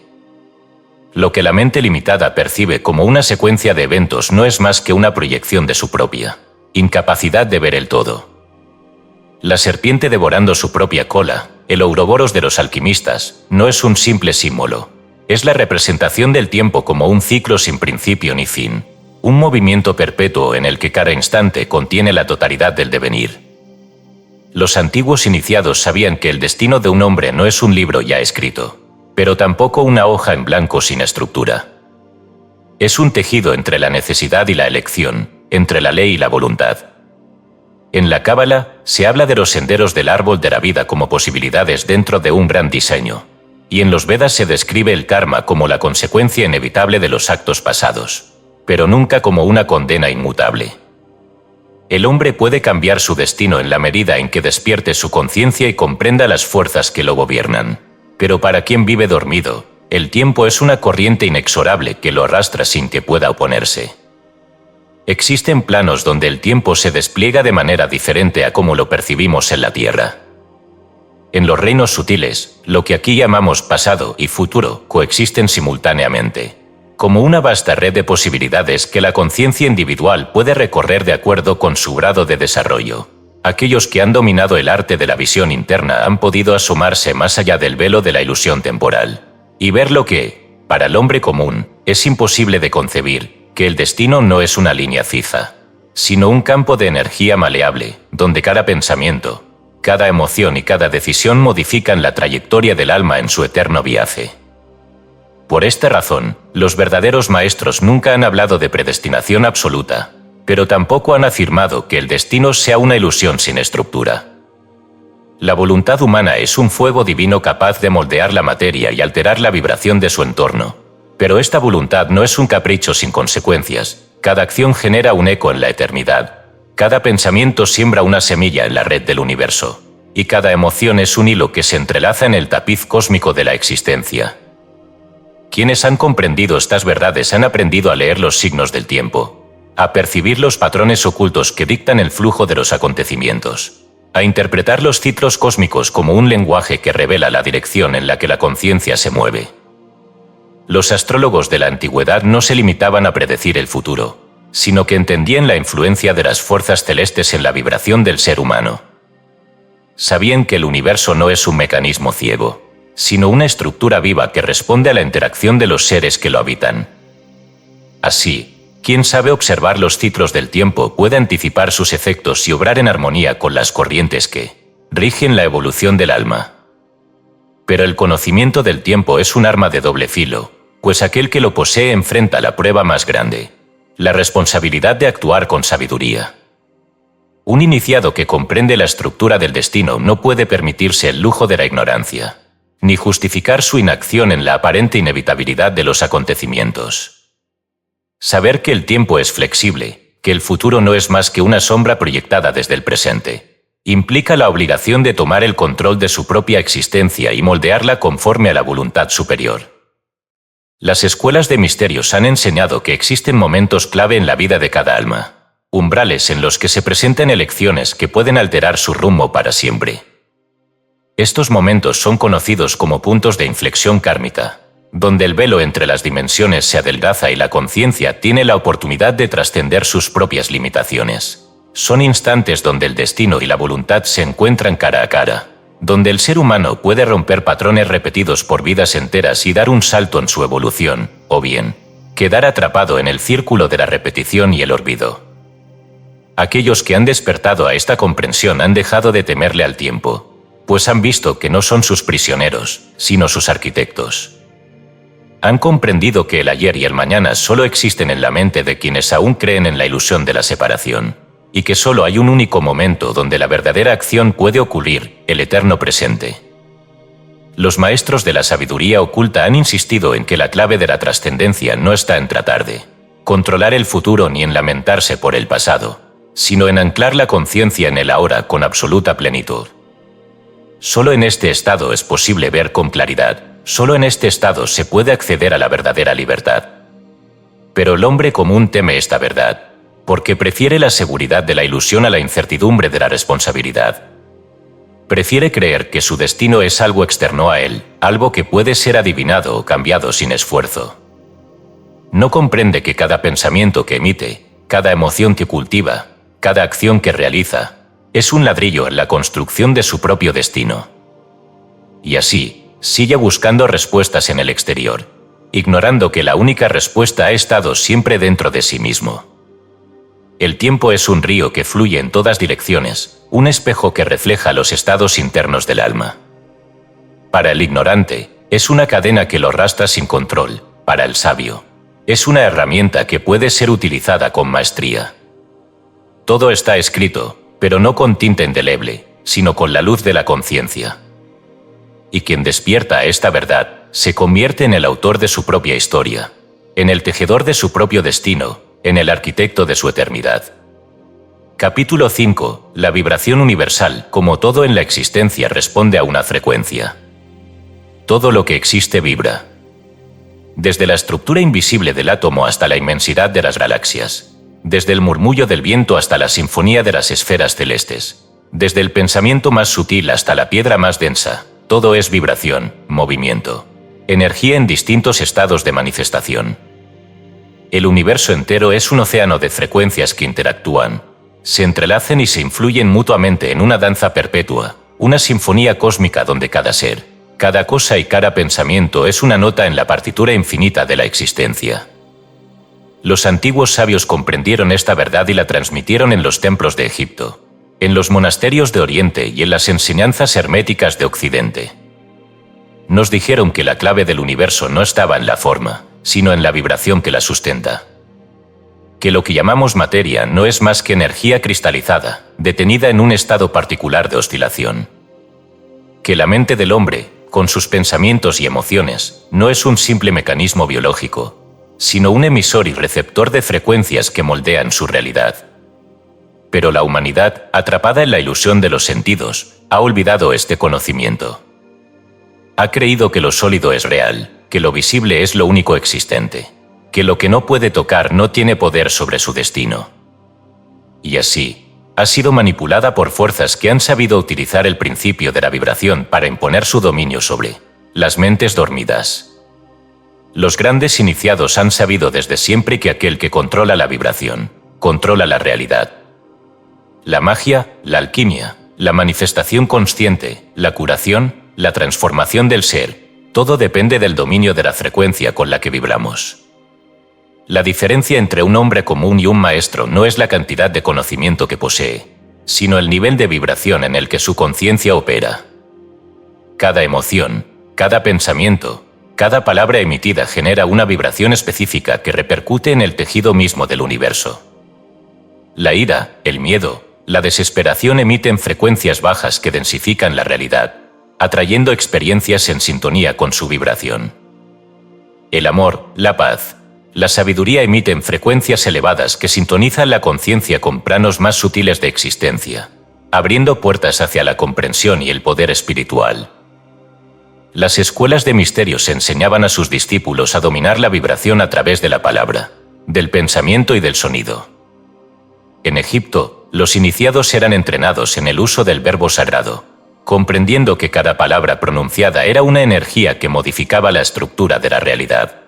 Lo que la mente limitada percibe como una secuencia de eventos no es más que una proyección de su propia incapacidad de ver el todo. La serpiente devorando su propia cola, el ouroboros de los alquimistas, no es un simple símbolo. Es la representación del tiempo como un ciclo sin principio ni fin, un movimiento perpetuo en el que cada instante contiene la totalidad del devenir. Los antiguos iniciados sabían que el destino de un hombre no es un libro ya escrito, pero tampoco una hoja en blanco sin estructura. Es un tejido entre la necesidad y la elección, entre la ley y la voluntad. En la Cábala se habla de los senderos del árbol de la vida como posibilidades dentro de un gran diseño, y en los Vedas se describe el karma como la consecuencia inevitable de los actos pasados, pero nunca como una condena inmutable. El hombre puede cambiar su destino en la medida en que despierte su conciencia y comprenda las fuerzas que lo gobiernan. Pero para quien vive dormido, el tiempo es una corriente inexorable que lo arrastra sin que pueda oponerse. Existen planos donde el tiempo se despliega de manera diferente a como lo percibimos en la Tierra. En los reinos sutiles, lo que aquí llamamos pasado y futuro coexisten simultáneamente, como una vasta red de posibilidades que la conciencia individual puede recorrer de acuerdo con su grado de desarrollo. Aquellos que han dominado el arte de la visión interna han podido asomarse más allá del velo de la ilusión temporal, y ver lo que, para el hombre común, es imposible de concebir, que el destino no es una línea fija, sino un campo de energía maleable, donde cada pensamiento, cada emoción y cada decisión modifican la trayectoria del alma en su eterno viaje. Por esta razón, los verdaderos maestros nunca han hablado de predestinación absoluta, pero tampoco han afirmado que el destino sea una ilusión sin estructura. La voluntad humana es un fuego divino capaz de moldear la materia y alterar la vibración de su entorno. Pero esta voluntad no es un capricho sin consecuencias. Cada acción genera un eco en la eternidad. Cada pensamiento siembra una semilla en la red del universo. Y cada emoción es un hilo que se entrelaza en el tapiz cósmico de la existencia. Quienes han comprendido estas verdades han aprendido a leer los signos del tiempo, a percibir los patrones ocultos que dictan el flujo de los acontecimientos, a interpretar los ciclos cósmicos como un lenguaje que revela la dirección en la que la conciencia se mueve. Los astrólogos de la antigüedad no se limitaban a predecir el futuro, sino que entendían la influencia de las fuerzas celestes en la vibración del ser humano. Sabían que el universo no es un mecanismo ciego, sino una estructura viva que responde a la interacción de los seres que lo habitan. Así, quien sabe observar los ciclos del tiempo puede anticipar sus efectos y obrar en armonía con las corrientes que rigen la evolución del alma. Pero el conocimiento del tiempo es un arma de doble filo, pues aquel que lo posee enfrenta la prueba más grande, la responsabilidad de actuar con sabiduría. Un iniciado que comprende la estructura del destino no puede permitirse el lujo de la ignorancia, ni justificar su inacción en la aparente inevitabilidad de los acontecimientos. Saber que el tiempo es flexible, que el futuro no es más que una sombra proyectada desde el presente, implica la obligación de tomar el control de su propia existencia y moldearla conforme a la voluntad superior. Las escuelas de misterios han enseñado que existen momentos clave en la vida de cada alma, umbrales en los que se presentan elecciones que pueden alterar su rumbo para siempre. Estos momentos son conocidos como puntos de inflexión kármica, donde el velo entre las dimensiones se adelgaza y la conciencia tiene la oportunidad de trascender sus propias limitaciones. Son instantes donde el destino y la voluntad se encuentran cara a cara, donde el ser humano puede romper patrones repetidos por vidas enteras y dar un salto en su evolución, o bien, quedar atrapado en el círculo de la repetición y el olvido. Aquellos que han despertado a esta comprensión han dejado de temerle al tiempo, pues han visto que no son sus prisioneros, sino sus arquitectos. Han comprendido que el ayer y el mañana solo existen en la mente de quienes aún creen en la ilusión de la separación, y que solo hay un único momento donde la verdadera acción puede ocurrir, el eterno presente. Los maestros de la sabiduría oculta han insistido en que la clave de la trascendencia no está en tratar de controlar el futuro ni en lamentarse por el pasado, sino en anclar la conciencia en el ahora con absoluta plenitud. Solo en este estado es posible ver con claridad, solo en este estado se puede acceder a la verdadera libertad. Pero el hombre común teme esta verdad, porque prefiere la seguridad de la ilusión a la incertidumbre de la responsabilidad. Prefiere creer que su destino es algo externo a él, algo que puede ser adivinado o cambiado sin esfuerzo. No comprende que cada pensamiento que emite, cada emoción que cultiva, cada acción que realiza, es un ladrillo en la construcción de su propio destino. Y así, sigue buscando respuestas en el exterior, ignorando que la única respuesta ha estado siempre dentro de sí mismo. El tiempo es un río que fluye en todas direcciones, un espejo que refleja los estados internos del alma. Para el ignorante, es una cadena que lo arrastra sin control. Para el sabio, es una herramienta que puede ser utilizada con maestría. Todo está escrito, pero no con tinta indeleble, sino con la luz de la conciencia. Y quien despierta a esta verdad, se convierte en el autor de su propia historia, en el tejedor de su propio destino, en el arquitecto de su eternidad. Capítulo 5. La vibración universal, como todo en la existencia, responde a una frecuencia. Todo lo que existe vibra. Desde la estructura invisible del átomo hasta la inmensidad de las galaxias. Desde el murmullo del viento hasta la sinfonía de las esferas celestes. Desde el pensamiento más sutil hasta la piedra más densa, todo es vibración, movimiento, energía en distintos estados de manifestación. El universo entero es un océano de frecuencias que interactúan, se entrelazan y se influyen mutuamente en una danza perpetua, una sinfonía cósmica donde cada ser, cada cosa y cada pensamiento es una nota en la partitura infinita de la existencia. Los antiguos sabios comprendieron esta verdad y la transmitieron en los templos de Egipto, en los monasterios de Oriente y en las enseñanzas herméticas de Occidente. Nos dijeron que la clave del universo no estaba en la forma, sino en la vibración que la sustenta. que lo que llamamos materia no es más que energía cristalizada, detenida en un estado particular de oscilación. Que la mente del hombre, con sus pensamientos y emociones, no es un simple mecanismo biológico, sino un emisor y receptor de frecuencias que moldean su realidad. Pero la humanidad, atrapada en la ilusión de los sentidos, ha olvidado este conocimiento. Ha creído que lo sólido es real, que lo visible es lo único existente, que lo que no puede tocar no tiene poder sobre su destino. Y así, ha sido manipulada por fuerzas que han sabido utilizar el principio de la vibración para imponer su dominio sobre las mentes dormidas. Los grandes iniciados han sabido desde siempre que aquel que controla la vibración, controla la realidad. La magia, la alquimia, la manifestación consciente, la curación, la transformación del ser, todo depende del dominio de la frecuencia con la que vibramos. La diferencia entre un hombre común y un maestro no es la cantidad de conocimiento que posee, sino el nivel de vibración en el que su conciencia opera. Cada emoción, cada pensamiento, cada palabra emitida genera una vibración específica que repercute en el tejido mismo del universo. La ira, el miedo, la desesperación emiten frecuencias bajas que densifican la realidad, atrayendo experiencias en sintonía con su vibración. El amor, la paz, la sabiduría emiten frecuencias elevadas que sintonizan la conciencia con planos más sutiles de existencia, abriendo puertas hacia la comprensión y el poder espiritual. Las escuelas de misterios enseñaban a sus discípulos a dominar la vibración a través de la palabra, del pensamiento y del sonido. En Egipto, los iniciados eran entrenados en el uso del verbo sagrado, comprendiendo que cada palabra pronunciada era una energía que modificaba la estructura de la realidad.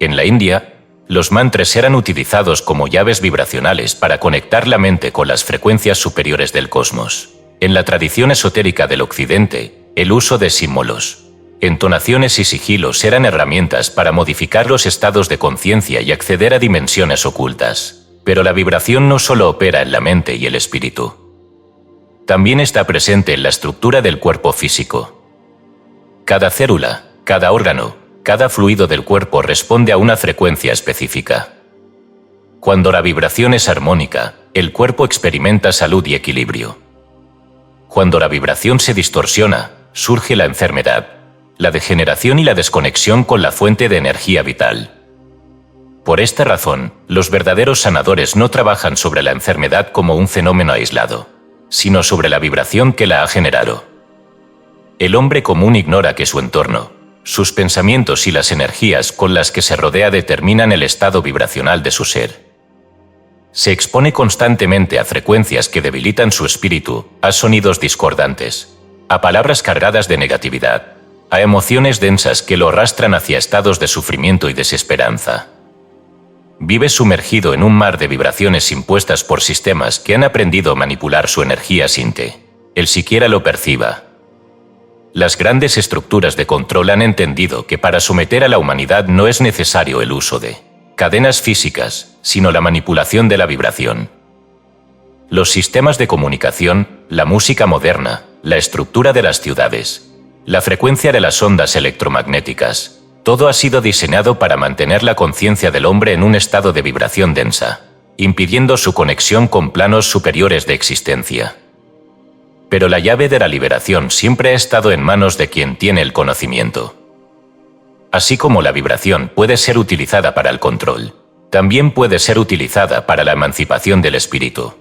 En la India, los mantras eran utilizados como llaves vibracionales para conectar la mente con las frecuencias superiores del cosmos. En la tradición esotérica del Occidente, el uso de símbolos, entonaciones y sigilos eran herramientas para modificar los estados de conciencia y acceder a dimensiones ocultas. Pero la vibración no solo opera en la mente y el espíritu. También está presente en la estructura del cuerpo físico. Cada célula, cada órgano, cada fluido del cuerpo responde a una frecuencia específica. Cuando la vibración es armónica, el cuerpo experimenta salud y equilibrio. Cuando la vibración se distorsiona, surge la enfermedad, la degeneración y la desconexión con la fuente de energía vital. Por esta razón, los verdaderos sanadores no trabajan sobre la enfermedad como un fenómeno aislado, sino sobre la vibración que la ha generado. El hombre común ignora que su entorno, sus pensamientos y las energías con las que se rodea determinan el estado vibracional de su ser. Se expone constantemente a frecuencias que debilitan su espíritu, a sonidos discordantes, a palabras cargadas de negatividad, a emociones densas que lo arrastran hacia estados de sufrimiento y desesperanza. Vive sumergido en un mar de vibraciones impuestas por sistemas que han aprendido a manipular su energía sin que él siquiera lo perciba. Las grandes estructuras de control han entendido que para someter a la humanidad no es necesario el uso de cadenas físicas, sino la manipulación de la vibración. Los sistemas de comunicación, la música moderna, la estructura de las ciudades, la frecuencia de las ondas electromagnéticas, todo ha sido diseñado para mantener la conciencia del hombre en un estado de vibración densa, impidiendo su conexión con planos superiores de existencia. Pero la llave de la liberación siempre ha estado en manos de quien tiene el conocimiento. Así como la vibración puede ser utilizada para el control, también puede ser utilizada para la emancipación del espíritu.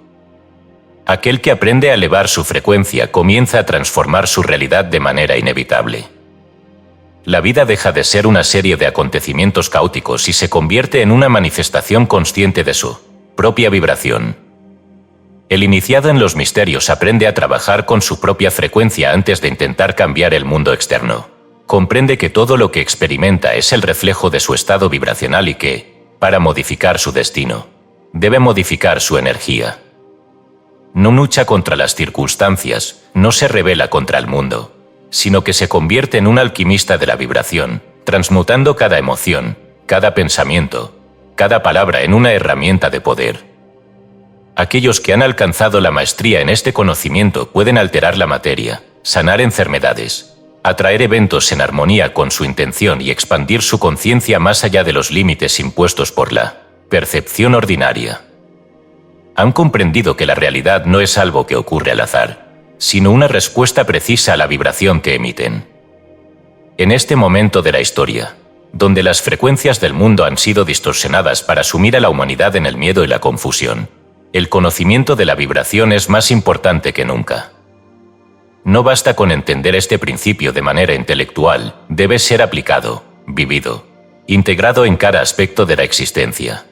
Aquel que aprende a elevar su frecuencia comienza a transformar su realidad de manera inevitable. La vida deja de ser una serie de acontecimientos caóticos y se convierte en una manifestación consciente de su propia vibración. El iniciado en los misterios aprende a trabajar con su propia frecuencia antes de intentar cambiar el mundo externo. Comprende que todo lo que experimenta es el reflejo de su estado vibracional y que, para modificar su destino, debe modificar su energía. No lucha contra las circunstancias, no se rebela contra el mundo, sino que se convierte en un alquimista de la vibración, transmutando cada emoción, cada pensamiento, cada palabra en una herramienta de poder. Aquellos que han alcanzado la maestría en este conocimiento pueden alterar la materia, sanar enfermedades, atraer eventos en armonía con su intención y expandir su conciencia más allá de los límites impuestos por la percepción ordinaria. Han comprendido que la realidad no es algo que ocurre al azar, sino una respuesta precisa a la vibración que emiten. En este momento de la historia, donde las frecuencias del mundo han sido distorsionadas para sumir a la humanidad en el miedo y la confusión, el conocimiento de la vibración es más importante que nunca. No basta con entender este principio de manera intelectual, debe ser aplicado, vivido, integrado en cada aspecto de la existencia.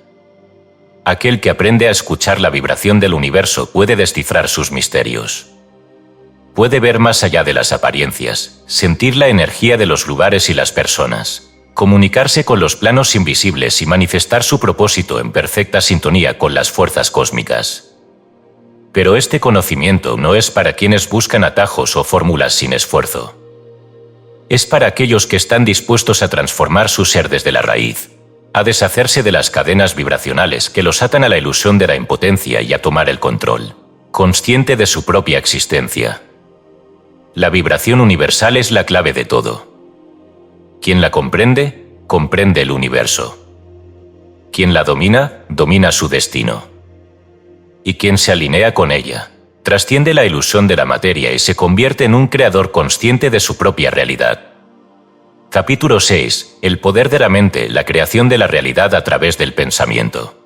Aquel que aprende a escuchar la vibración del universo puede descifrar sus misterios. Puede ver más allá de las apariencias, sentir la energía de los lugares y las personas, comunicarse con los planos invisibles y manifestar su propósito en perfecta sintonía con las fuerzas cósmicas. Pero este conocimiento no es para quienes buscan atajos o fórmulas sin esfuerzo. Es para aquellos que están dispuestos a transformar su ser desde la raíz, a deshacerse de las cadenas vibracionales que los atan a la ilusión de la impotencia y a tomar el control, consciente de su propia existencia. La vibración universal es la clave de todo. Quien la comprende, comprende el universo. Quien la domina, domina su destino. Y quien se alinea con ella, trasciende la ilusión de la materia y se convierte en un creador consciente de su propia realidad. Capítulo 6. El poder de la mente, la creación de la realidad a través del pensamiento.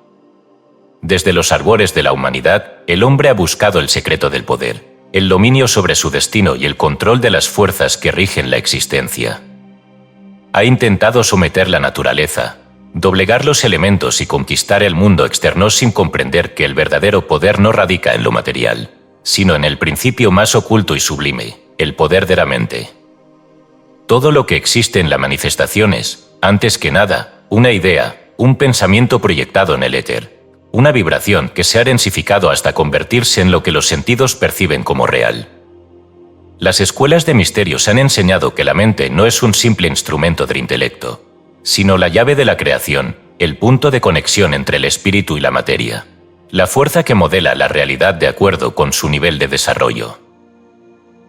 Desde los albores de la humanidad, el hombre ha buscado el secreto del poder, el dominio sobre su destino y el control de las fuerzas que rigen la existencia. Ha intentado someter la naturaleza, doblegar los elementos y conquistar el mundo externo sin comprender que el verdadero poder no radica en lo material, sino en el principio más oculto y sublime, el poder de la mente. Todo lo que existe en la manifestación es, antes que nada, una idea, un pensamiento proyectado en el éter, una vibración que se ha densificado hasta convertirse en lo que los sentidos perciben como real. Las escuelas de misterios han enseñado que la mente no es un simple instrumento del intelecto, sino la llave de la creación, el punto de conexión entre el espíritu y la materia, la fuerza que modela la realidad de acuerdo con su nivel de desarrollo.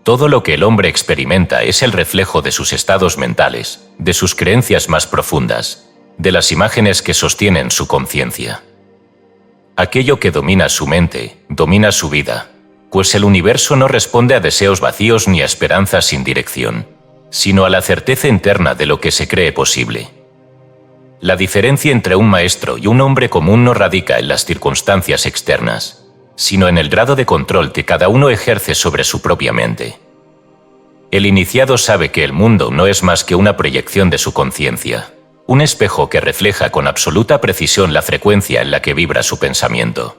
Todo lo que el hombre experimenta es el reflejo de sus estados mentales, de sus creencias más profundas, de las imágenes que sostienen su conciencia. Aquello que domina su mente, domina su vida, pues el universo no responde a deseos vacíos ni a esperanzas sin dirección, sino a la certeza interna de lo que se cree posible. La diferencia entre un maestro y un hombre común no radica en las circunstancias externas, sino en el grado de control que cada uno ejerce sobre su propia mente. El iniciado sabe que el mundo no es más que una proyección de su conciencia, un espejo que refleja con absoluta precisión la frecuencia en la que vibra su pensamiento.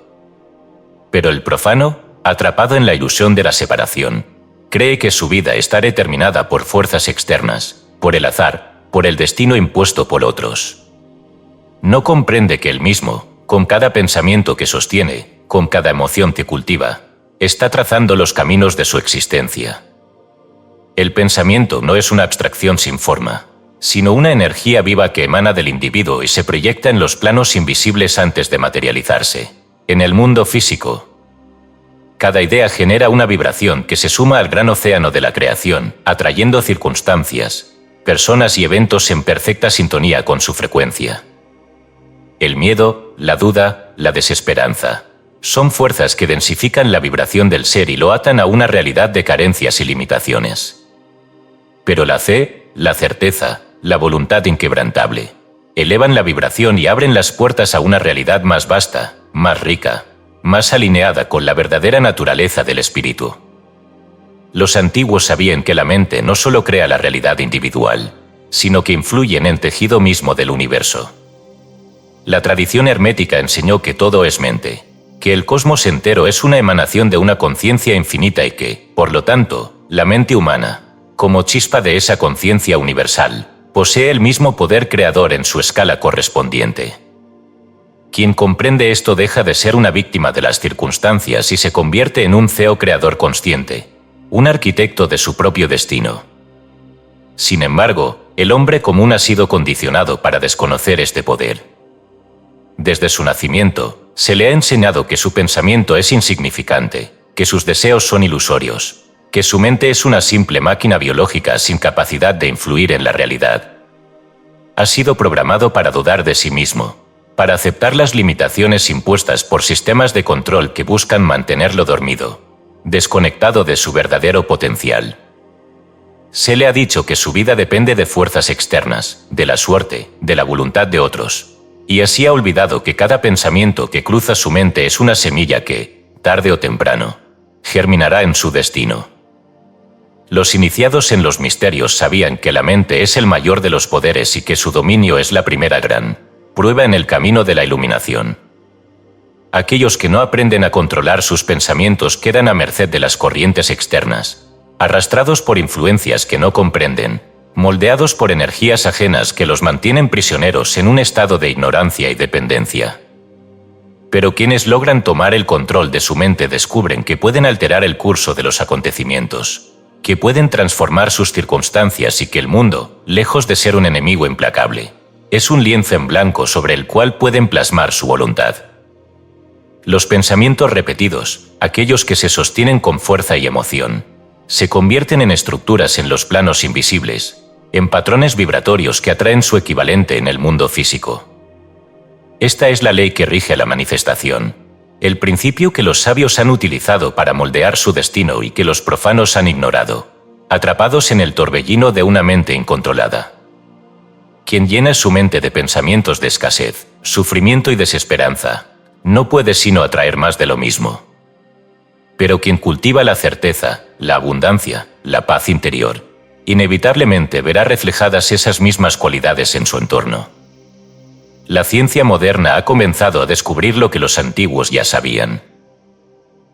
Pero el profano, atrapado en la ilusión de la separación, cree que su vida está determinada por fuerzas externas, por el azar, por el destino impuesto por otros. No comprende que él mismo, con cada pensamiento que sostiene, con cada emoción que cultiva, está trazando los caminos de su existencia. El pensamiento no es una abstracción sin forma, sino una energía viva que emana del individuo y se proyecta en los planos invisibles antes de materializarse, en el mundo físico. Cada idea genera una vibración que se suma al gran océano de la creación, atrayendo circunstancias, personas y eventos en perfecta sintonía con su frecuencia. El miedo, la duda, la desesperanza, son fuerzas que densifican la vibración del ser y lo atan a una realidad de carencias y limitaciones. Pero la fe, la certeza, la voluntad inquebrantable, elevan la vibración y abren las puertas a una realidad más vasta, más rica, más alineada con la verdadera naturaleza del espíritu. Los antiguos sabían que la mente no solo crea la realidad individual, sino que influye en el tejido mismo del universo. La tradición hermética enseñó que todo es mente, que el cosmos entero es una emanación de una conciencia infinita y que, por lo tanto, la mente humana, como chispa de esa conciencia universal, posee el mismo poder creador en su escala correspondiente. Quien comprende esto deja de ser una víctima de las circunstancias y se convierte en un CEO creador consciente, un arquitecto de su propio destino. Sin embargo, el hombre común ha sido condicionado para desconocer este poder. Desde su nacimiento, se le ha enseñado que su pensamiento es insignificante, que sus deseos son ilusorios, que su mente es una simple máquina biológica sin capacidad de influir en la realidad. Ha sido programado para dudar de sí mismo, para aceptar las limitaciones impuestas por sistemas de control que buscan mantenerlo dormido, desconectado de su verdadero potencial. Se le ha dicho que su vida depende de fuerzas externas, de la suerte, de la voluntad de otros, y así ha olvidado que cada pensamiento que cruza su mente es una semilla que, tarde o temprano, germinará en su destino. Los iniciados en los misterios sabían que la mente es el mayor de los poderes y que su dominio es la primera gran prueba en el camino de la iluminación. Aquellos que no aprenden a controlar sus pensamientos quedan a merced de las corrientes externas, arrastrados por influencias que no comprenden, moldeados por energías ajenas que los mantienen prisioneros en un estado de ignorancia y dependencia. Pero quienes logran tomar el control de su mente descubren que pueden alterar el curso de los acontecimientos, que pueden transformar sus circunstancias y que el mundo, lejos de ser un enemigo implacable, es un lienzo en blanco sobre el cual pueden plasmar su voluntad. Los pensamientos repetidos, aquellos que se sostienen con fuerza y emoción, se convierten en estructuras en los planos invisibles, en patrones vibratorios que atraen su equivalente en el mundo físico. Esta es la ley que rige la manifestación, el principio que los sabios han utilizado para moldear su destino y que los profanos han ignorado, atrapados en el torbellino de una mente incontrolada. Quien llena su mente de pensamientos de escasez, sufrimiento y desesperanza, no puede sino atraer más de lo mismo. Pero quien cultiva la certeza, la abundancia, la paz interior, inevitablemente verá reflejadas esas mismas cualidades en su entorno. La ciencia moderna ha comenzado a descubrir lo que los antiguos ya sabían.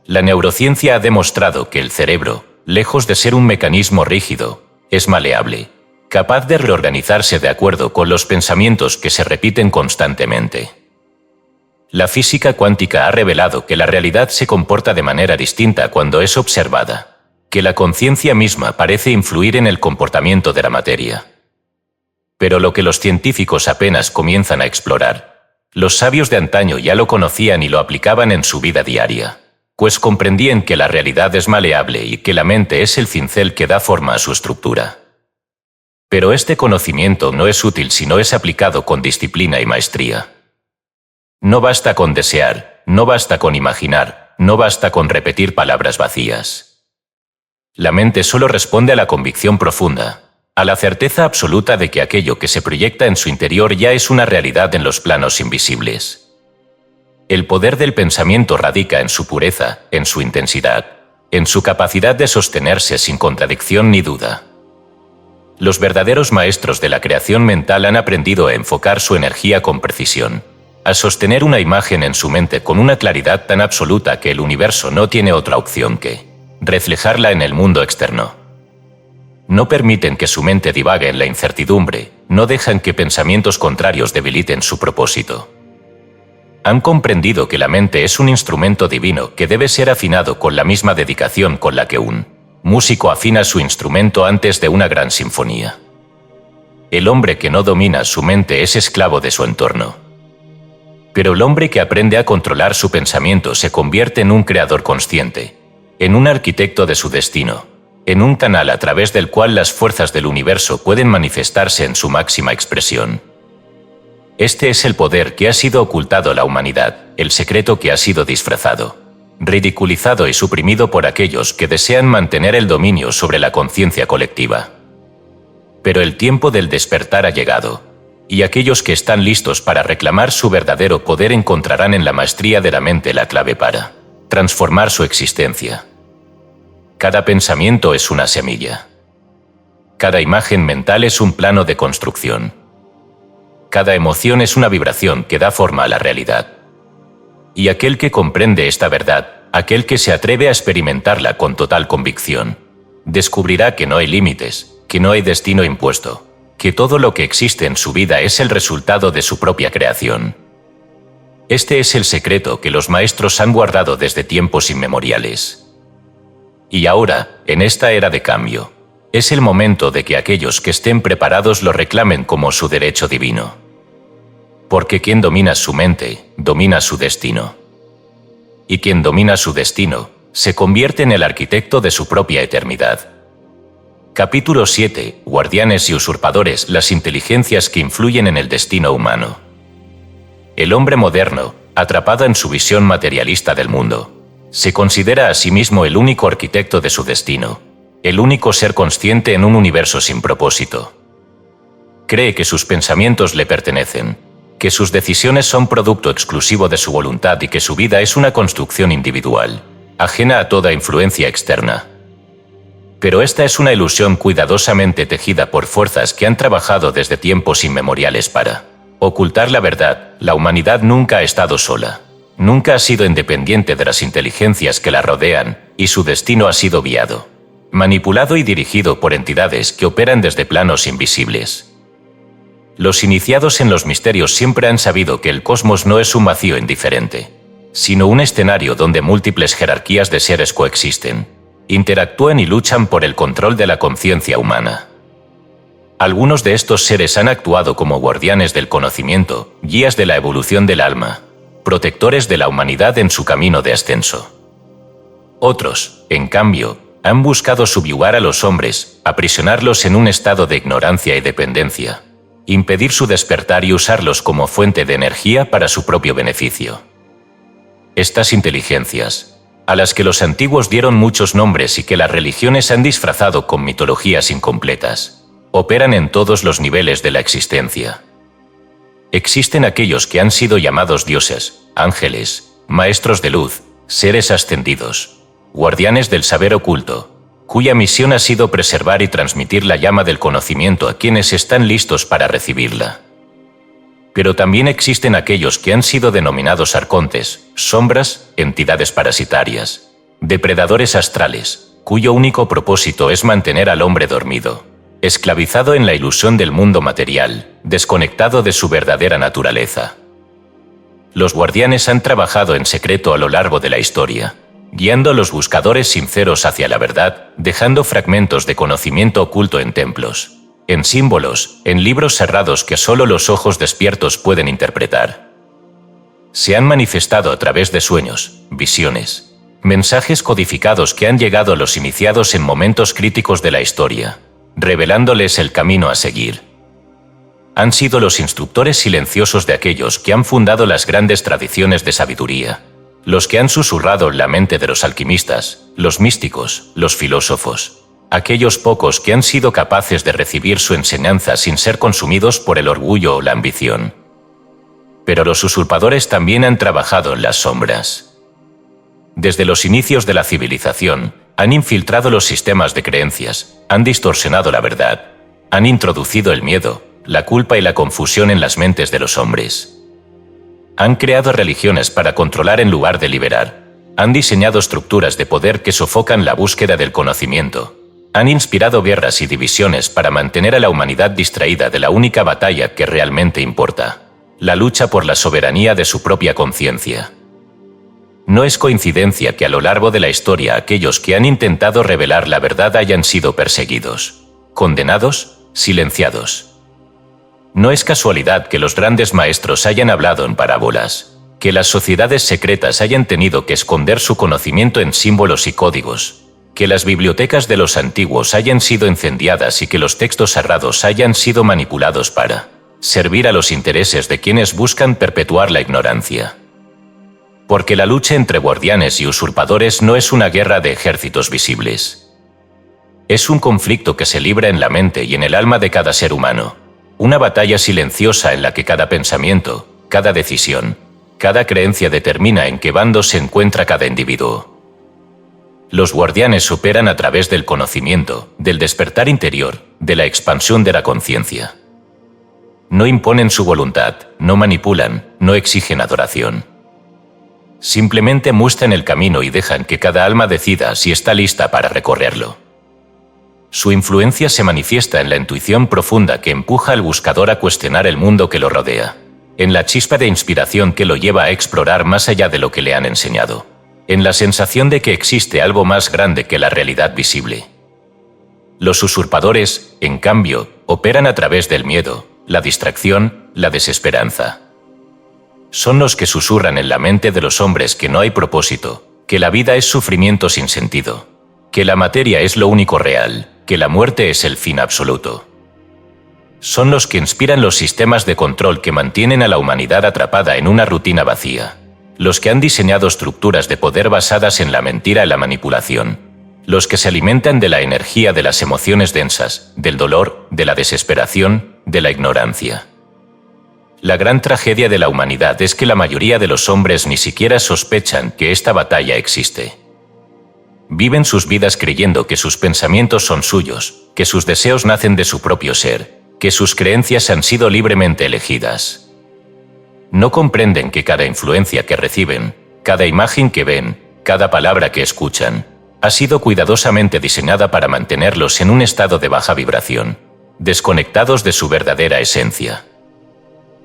La neurociencia ha demostrado que el cerebro, lejos de ser un mecanismo rígido, es maleable, capaz de reorganizarse de acuerdo con los pensamientos que se repiten constantemente. La física cuántica ha revelado que la realidad se comporta de manera distinta cuando es observada, que la conciencia misma parece influir en el comportamiento de la materia. Pero lo que los científicos apenas comienzan a explorar, los sabios de antaño ya lo conocían y lo aplicaban en su vida diaria, pues comprendían que la realidad es maleable y que la mente es el cincel que da forma a su estructura. Pero este conocimiento no es útil si no es aplicado con disciplina y maestría. No basta con desear, no basta con imaginar, no basta con repetir palabras vacías. La mente solo responde a la convicción profunda, a la certeza absoluta de que aquello que se proyecta en su interior ya es una realidad en los planos invisibles. El poder del pensamiento radica en su pureza, en su intensidad, en su capacidad de sostenerse sin contradicción ni duda. Los verdaderos maestros de la creación mental han aprendido a enfocar su energía con precisión, a sostener una imagen en su mente con una claridad tan absoluta que el universo no tiene otra opción que reflejarla en el mundo externo. No permiten que su mente divague en la incertidumbre, no dejan que pensamientos contrarios debiliten su propósito. Han comprendido que la mente es un instrumento divino que debe ser afinado con la misma dedicación con la que un músico afina su instrumento antes de una gran sinfonía. El hombre que no domina su mente es esclavo de su entorno. Pero el hombre que aprende a controlar su pensamiento se convierte en un creador consciente, en un arquitecto de su destino, en un canal a través del cual las fuerzas del universo pueden manifestarse en su máxima expresión. Este es el poder que ha sido ocultado a la humanidad, el secreto que ha sido disfrazado, ridiculizado y suprimido por aquellos que desean mantener el dominio sobre la conciencia colectiva. Pero el tiempo del despertar ha llegado, y aquellos que están listos para reclamar su verdadero poder encontrarán en la maestría de la mente la clave para transformar su existencia. Cada pensamiento es una semilla. Cada imagen mental es un plano de construcción. Cada emoción es una vibración que da forma a la realidad. Y aquel que comprende esta verdad, aquel que se atreve a experimentarla con total convicción, descubrirá que no hay límites, que no hay destino impuesto, que todo lo que existe en su vida es el resultado de su propia creación. Este es el secreto que los maestros han guardado desde tiempos inmemoriales. Y ahora, en esta era de cambio, es el momento de que aquellos que estén preparados lo reclamen como su derecho divino. Porque quien domina su mente, domina su destino. Y quien domina su destino, se convierte en el arquitecto de su propia eternidad. Capítulo 7. Guardianes y usurpadores, las inteligencias que influyen en el destino humano. El hombre moderno, atrapado en su visión materialista del mundo, se considera a sí mismo el único arquitecto de su destino, el único ser consciente en un universo sin propósito. Cree que sus pensamientos le pertenecen, que sus decisiones son producto exclusivo de su voluntad y que su vida es una construcción individual, ajena a toda influencia externa. Pero esta es una ilusión cuidadosamente tejida por fuerzas que han trabajado desde tiempos inmemoriales para ocultar la verdad. La humanidad nunca ha estado sola, nunca ha sido independiente de las inteligencias que la rodean, y su destino ha sido guiado, manipulado y dirigido por entidades que operan desde planos invisibles. Los iniciados en los misterios siempre han sabido que el cosmos no es un vacío indiferente, sino un escenario donde múltiples jerarquías de seres coexisten, interactúan y luchan por el control de la conciencia humana. Algunos de estos seres han actuado como guardianes del conocimiento, guías de la evolución del alma, protectores de la humanidad en su camino de ascenso. Otros, en cambio, han buscado subyugar a los hombres, aprisionarlos en un estado de ignorancia y dependencia, impedir su despertar y usarlos como fuente de energía para su propio beneficio. Estas inteligencias, a las que los antiguos dieron muchos nombres y que las religiones han disfrazado con mitologías incompletas, operan en todos los niveles de la existencia. Existen aquellos que han sido llamados dioses, ángeles, maestros de luz, seres ascendidos, guardianes del saber oculto, cuya misión ha sido preservar y transmitir la llama del conocimiento a quienes están listos para recibirla. Pero también existen aquellos que han sido denominados arcontes, sombras, entidades parasitarias, depredadores astrales, cuyo único propósito es mantener al hombre dormido, esclavizado en la ilusión del mundo material, desconectado de su verdadera naturaleza. Los guardianes han trabajado en secreto a lo largo de la historia, guiando a los buscadores sinceros hacia la verdad, dejando fragmentos de conocimiento oculto en templos, en símbolos, en libros cerrados que solo los ojos despiertos pueden interpretar. Se han manifestado a través de sueños, visiones, mensajes codificados que han llegado a los iniciados en momentos críticos de la historia, revelándoles el camino a seguir. Han sido los instructores silenciosos de aquellos que han fundado las grandes tradiciones de sabiduría, los que han susurrado en la mente de los alquimistas, los místicos, los filósofos, aquellos pocos que han sido capaces de recibir su enseñanza sin ser consumidos por el orgullo o la ambición. Pero los usurpadores también han trabajado en las sombras. Desde los inicios de la civilización, han infiltrado los sistemas de creencias, han distorsionado la verdad, han introducido el miedo, la culpa y la confusión en las mentes de los hombres. Han creado religiones para controlar en lugar de liberar. Han diseñado estructuras de poder que sofocan la búsqueda del conocimiento. Han inspirado guerras y divisiones para mantener a la humanidad distraída de la única batalla que realmente importa: la lucha por la soberanía de su propia conciencia. No es coincidencia que a lo largo de la historia aquellos que han intentado revelar la verdad hayan sido perseguidos, condenados, silenciados. No es casualidad que los grandes maestros hayan hablado en parábolas, que las sociedades secretas hayan tenido que esconder su conocimiento en símbolos y códigos, que las bibliotecas de los antiguos hayan sido incendiadas y que los textos sagrados hayan sido manipulados para servir a los intereses de quienes buscan perpetuar la ignorancia. Porque la lucha entre guardianes y usurpadores no es una guerra de ejércitos visibles. Es un conflicto que se libra en la mente y en el alma de cada ser humano. Una batalla silenciosa en la que cada pensamiento, cada decisión, cada creencia determina en qué bando se encuentra cada individuo. Los guardianes operan a través del conocimiento, del despertar interior, de la expansión de la conciencia. No imponen su voluntad, no manipulan, no exigen adoración. Simplemente muestran el camino y dejan que cada alma decida si está lista para recorrerlo. Su influencia se manifiesta en la intuición profunda que empuja al buscador a cuestionar el mundo que lo rodea, en la chispa de inspiración que lo lleva a explorar más allá de lo que le han enseñado, en la sensación de que existe algo más grande que la realidad visible. Los usurpadores, en cambio, operan a través del miedo, la distracción, la desesperanza. Son los que susurran en la mente de los hombres que no hay propósito, que la vida es sufrimiento sin sentido, que la materia es lo único real, que la muerte es el fin absoluto. son los que inspiran los sistemas de control que mantienen a la humanidad atrapada en una rutina vacía, los que han diseñado estructuras de poder basadas en la mentira y la manipulación, los que se alimentan de la energía de las emociones densas, del dolor, de la desesperación, de la ignorancia. La gran tragedia de la humanidad es que la mayoría de los hombres ni siquiera sospechan que esta batalla existe. Viven sus vidas creyendo que sus pensamientos son suyos, que sus deseos nacen de su propio ser, que sus creencias han sido libremente elegidas. No comprenden que cada influencia que reciben, cada imagen que ven, cada palabra que escuchan, ha sido cuidadosamente diseñada para mantenerlos en un estado de baja vibración, desconectados de su verdadera esencia.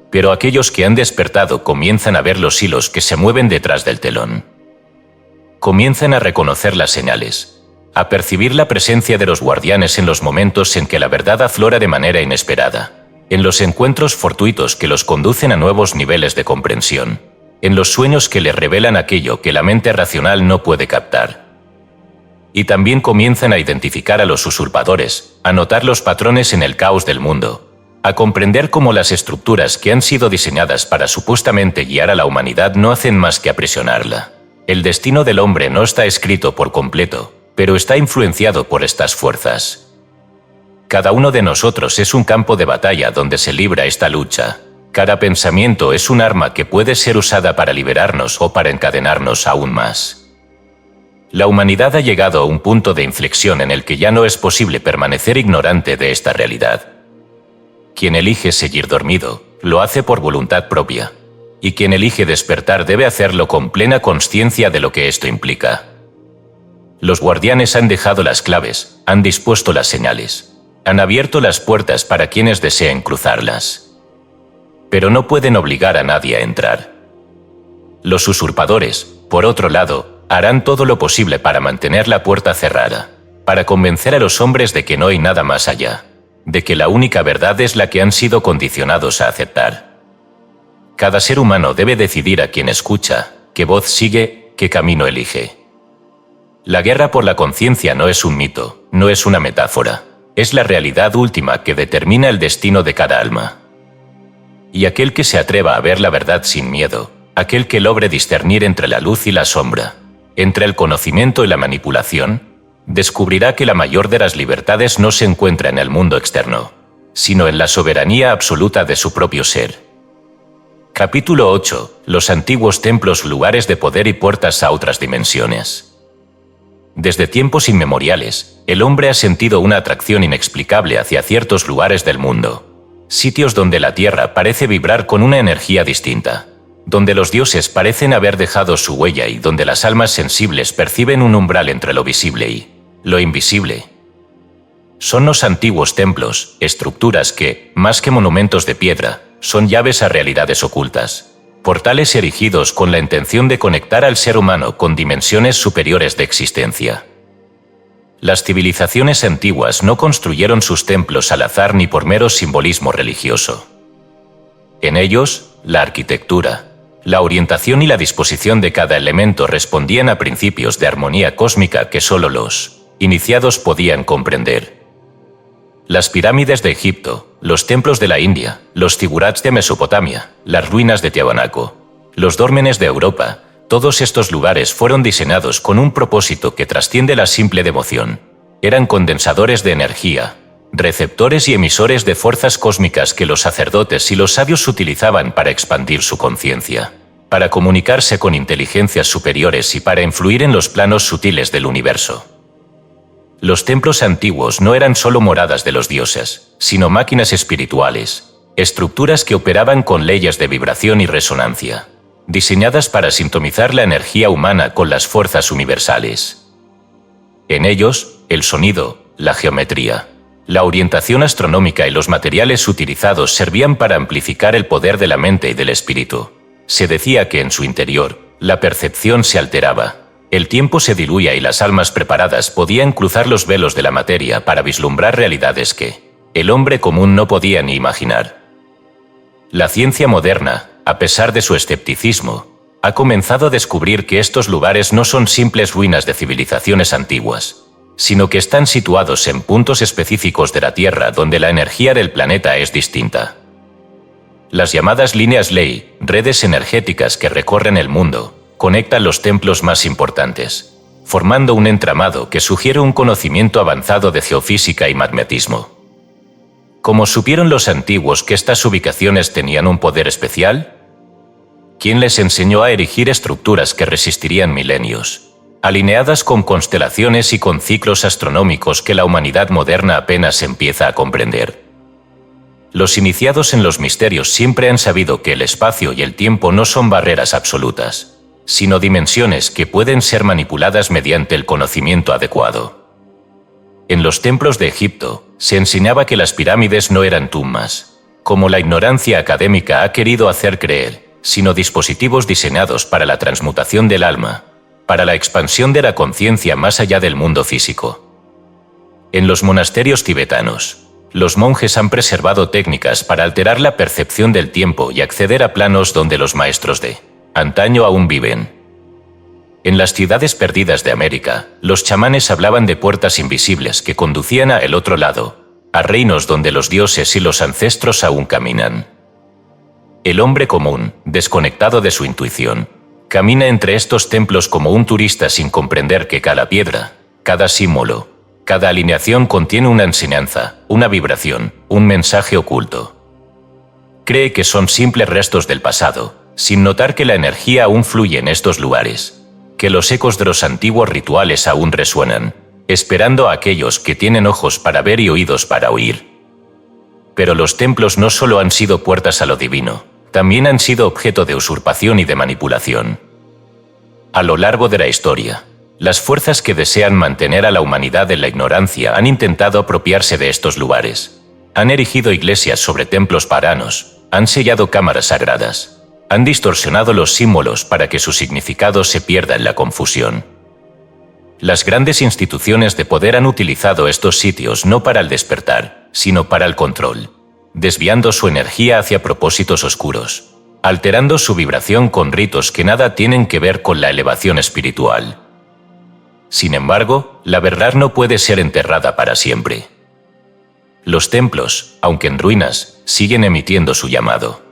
Pero aquellos que han despertado comienzan a ver los hilos que se mueven detrás del telón. Comienzan a reconocer las señales, a percibir la presencia de los guardianes en los momentos en que la verdad aflora de manera inesperada, en los encuentros fortuitos que los conducen a nuevos niveles de comprensión, en los sueños que les revelan aquello que la mente racional no puede captar. Y también comienzan a identificar a los usurpadores, a notar los patrones en el caos del mundo, a comprender cómo las estructuras que han sido diseñadas para supuestamente guiar a la humanidad no hacen más que aprisionarla. El destino del hombre no está escrito por completo, pero está influenciado por estas fuerzas. Cada uno de nosotros es un campo de batalla donde se libra esta lucha. Cada pensamiento es un arma que puede ser usada para liberarnos o para encadenarnos aún más. La humanidad ha llegado a un punto de inflexión en el que ya no es posible permanecer ignorante de esta realidad. Quien elige seguir dormido, lo hace por voluntad propia. Y quien elige despertar debe hacerlo con plena consciencia de lo que esto implica. Los guardianes han dejado las claves, han dispuesto las señales, han abierto las puertas para quienes deseen cruzarlas. Pero no pueden obligar a nadie a entrar. Los usurpadores, por otro lado, harán todo lo posible para mantener la puerta cerrada, para convencer a los hombres de que no hay nada más allá, de que la única verdad es la que han sido condicionados a aceptar. Cada ser humano debe decidir a quién escucha, qué voz sigue, qué camino elige. La guerra por la conciencia no es un mito, no es una metáfora, es la realidad última que determina el destino de cada alma. Y aquel que se atreva a ver la verdad sin miedo, aquel que logre discernir entre la luz y la sombra, entre el conocimiento y la manipulación, descubrirá que la mayor de las libertades no se encuentra en el mundo externo, sino en la soberanía absoluta de su propio ser. Capítulo 8. Los antiguos templos, lugares de poder y puertas a otras dimensiones. Desde tiempos inmemoriales, el hombre ha sentido una atracción inexplicable hacia ciertos lugares del mundo, sitios donde la tierra parece vibrar con una energía distinta, donde los dioses parecen haber dejado su huella y donde las almas sensibles perciben un umbral entre lo visible y lo invisible. Son los antiguos templos, estructuras que, más que monumentos de piedra, son llaves a realidades ocultas, portales erigidos con la intención de conectar al ser humano con dimensiones superiores de existencia. Las civilizaciones antiguas no construyeron sus templos al azar ni por mero simbolismo religioso. En ellos, la arquitectura, la orientación y la disposición de cada elemento respondían a principios de armonía cósmica que solo los iniciados podían comprender. Las pirámides de Egipto, los templos de la India, los zigurats de Mesopotamia, las ruinas de Tiahuanaco, los dólmenes de Europa, todos estos lugares fueron diseñados con un propósito que trasciende la simple devoción. Eran condensadores de energía, receptores y emisores de fuerzas cósmicas que los sacerdotes y los sabios utilizaban para expandir su conciencia, para comunicarse con inteligencias superiores y para influir en los planos sutiles del universo. Los templos antiguos no eran solo moradas de los dioses, sino máquinas espirituales, estructuras que operaban con leyes de vibración y resonancia, diseñadas para sintonizar la energía humana con las fuerzas universales. En ellos, el sonido, la geometría, la orientación astronómica y los materiales utilizados servían para amplificar el poder de la mente y del espíritu. Se decía que en su interior, la percepción se alteraba. El tiempo se diluía y las almas preparadas podían cruzar los velos de la materia para vislumbrar realidades que el hombre común no podía ni imaginar. La ciencia moderna, a pesar de su escepticismo, ha comenzado a descubrir que estos lugares no son simples ruinas de civilizaciones antiguas, sino que están situados en puntos específicos de la Tierra donde la energía del planeta es distinta. Las llamadas líneas ley, redes energéticas que recorren el mundo, conectan los templos más importantes, formando un entramado que sugiere un conocimiento avanzado de geofísica y magnetismo. ¿Cómo supieron los antiguos que estas ubicaciones tenían un poder especial? ¿Quién les enseñó a erigir estructuras que resistirían milenios, alineadas con constelaciones y con ciclos astronómicos que la humanidad moderna apenas empieza a comprender? Los iniciados en los misterios siempre han sabido que el espacio y el tiempo no son barreras absolutas, sino dimensiones que pueden ser manipuladas mediante el conocimiento adecuado. En los templos de Egipto, se enseñaba que las pirámides no eran tumbas, como la ignorancia académica ha querido hacer creer, sino dispositivos diseñados para la transmutación del alma, para la expansión de la conciencia más allá del mundo físico. En los monasterios tibetanos, los monjes han preservado técnicas para alterar la percepción del tiempo y acceder a planos donde los maestros de antaño aún viven. En las ciudades perdidas de América, los chamanes hablaban de puertas invisibles que conducían a el otro lado, a reinos donde los dioses y los ancestros aún caminan. El hombre común, desconectado de su intuición, camina entre estos templos como un turista sin comprender que cada piedra, cada símbolo, cada alineación contiene una enseñanza, una vibración, un mensaje oculto. Cree que son simples restos del pasado, sin notar que la energía aún fluye en estos lugares, que los ecos de los antiguos rituales aún resuenan, esperando a aquellos que tienen ojos para ver y oídos para oír. Pero los templos no solo han sido puertas a lo divino, también han sido objeto de usurpación y de manipulación. A lo largo de la historia, las fuerzas que desean mantener a la humanidad en la ignorancia han intentado apropiarse de estos lugares. Han erigido iglesias sobre templos paganos, han sellado cámaras sagradas, han distorsionado los símbolos para que su significado se pierda en la confusión. Las grandes instituciones de poder han utilizado estos sitios no para el despertar, sino para el control, desviando su energía hacia propósitos oscuros, alterando su vibración con ritos que nada tienen que ver con la elevación espiritual. Sin embargo, la verdad no puede ser enterrada para siempre. Los templos, aunque en ruinas, siguen emitiendo su llamado.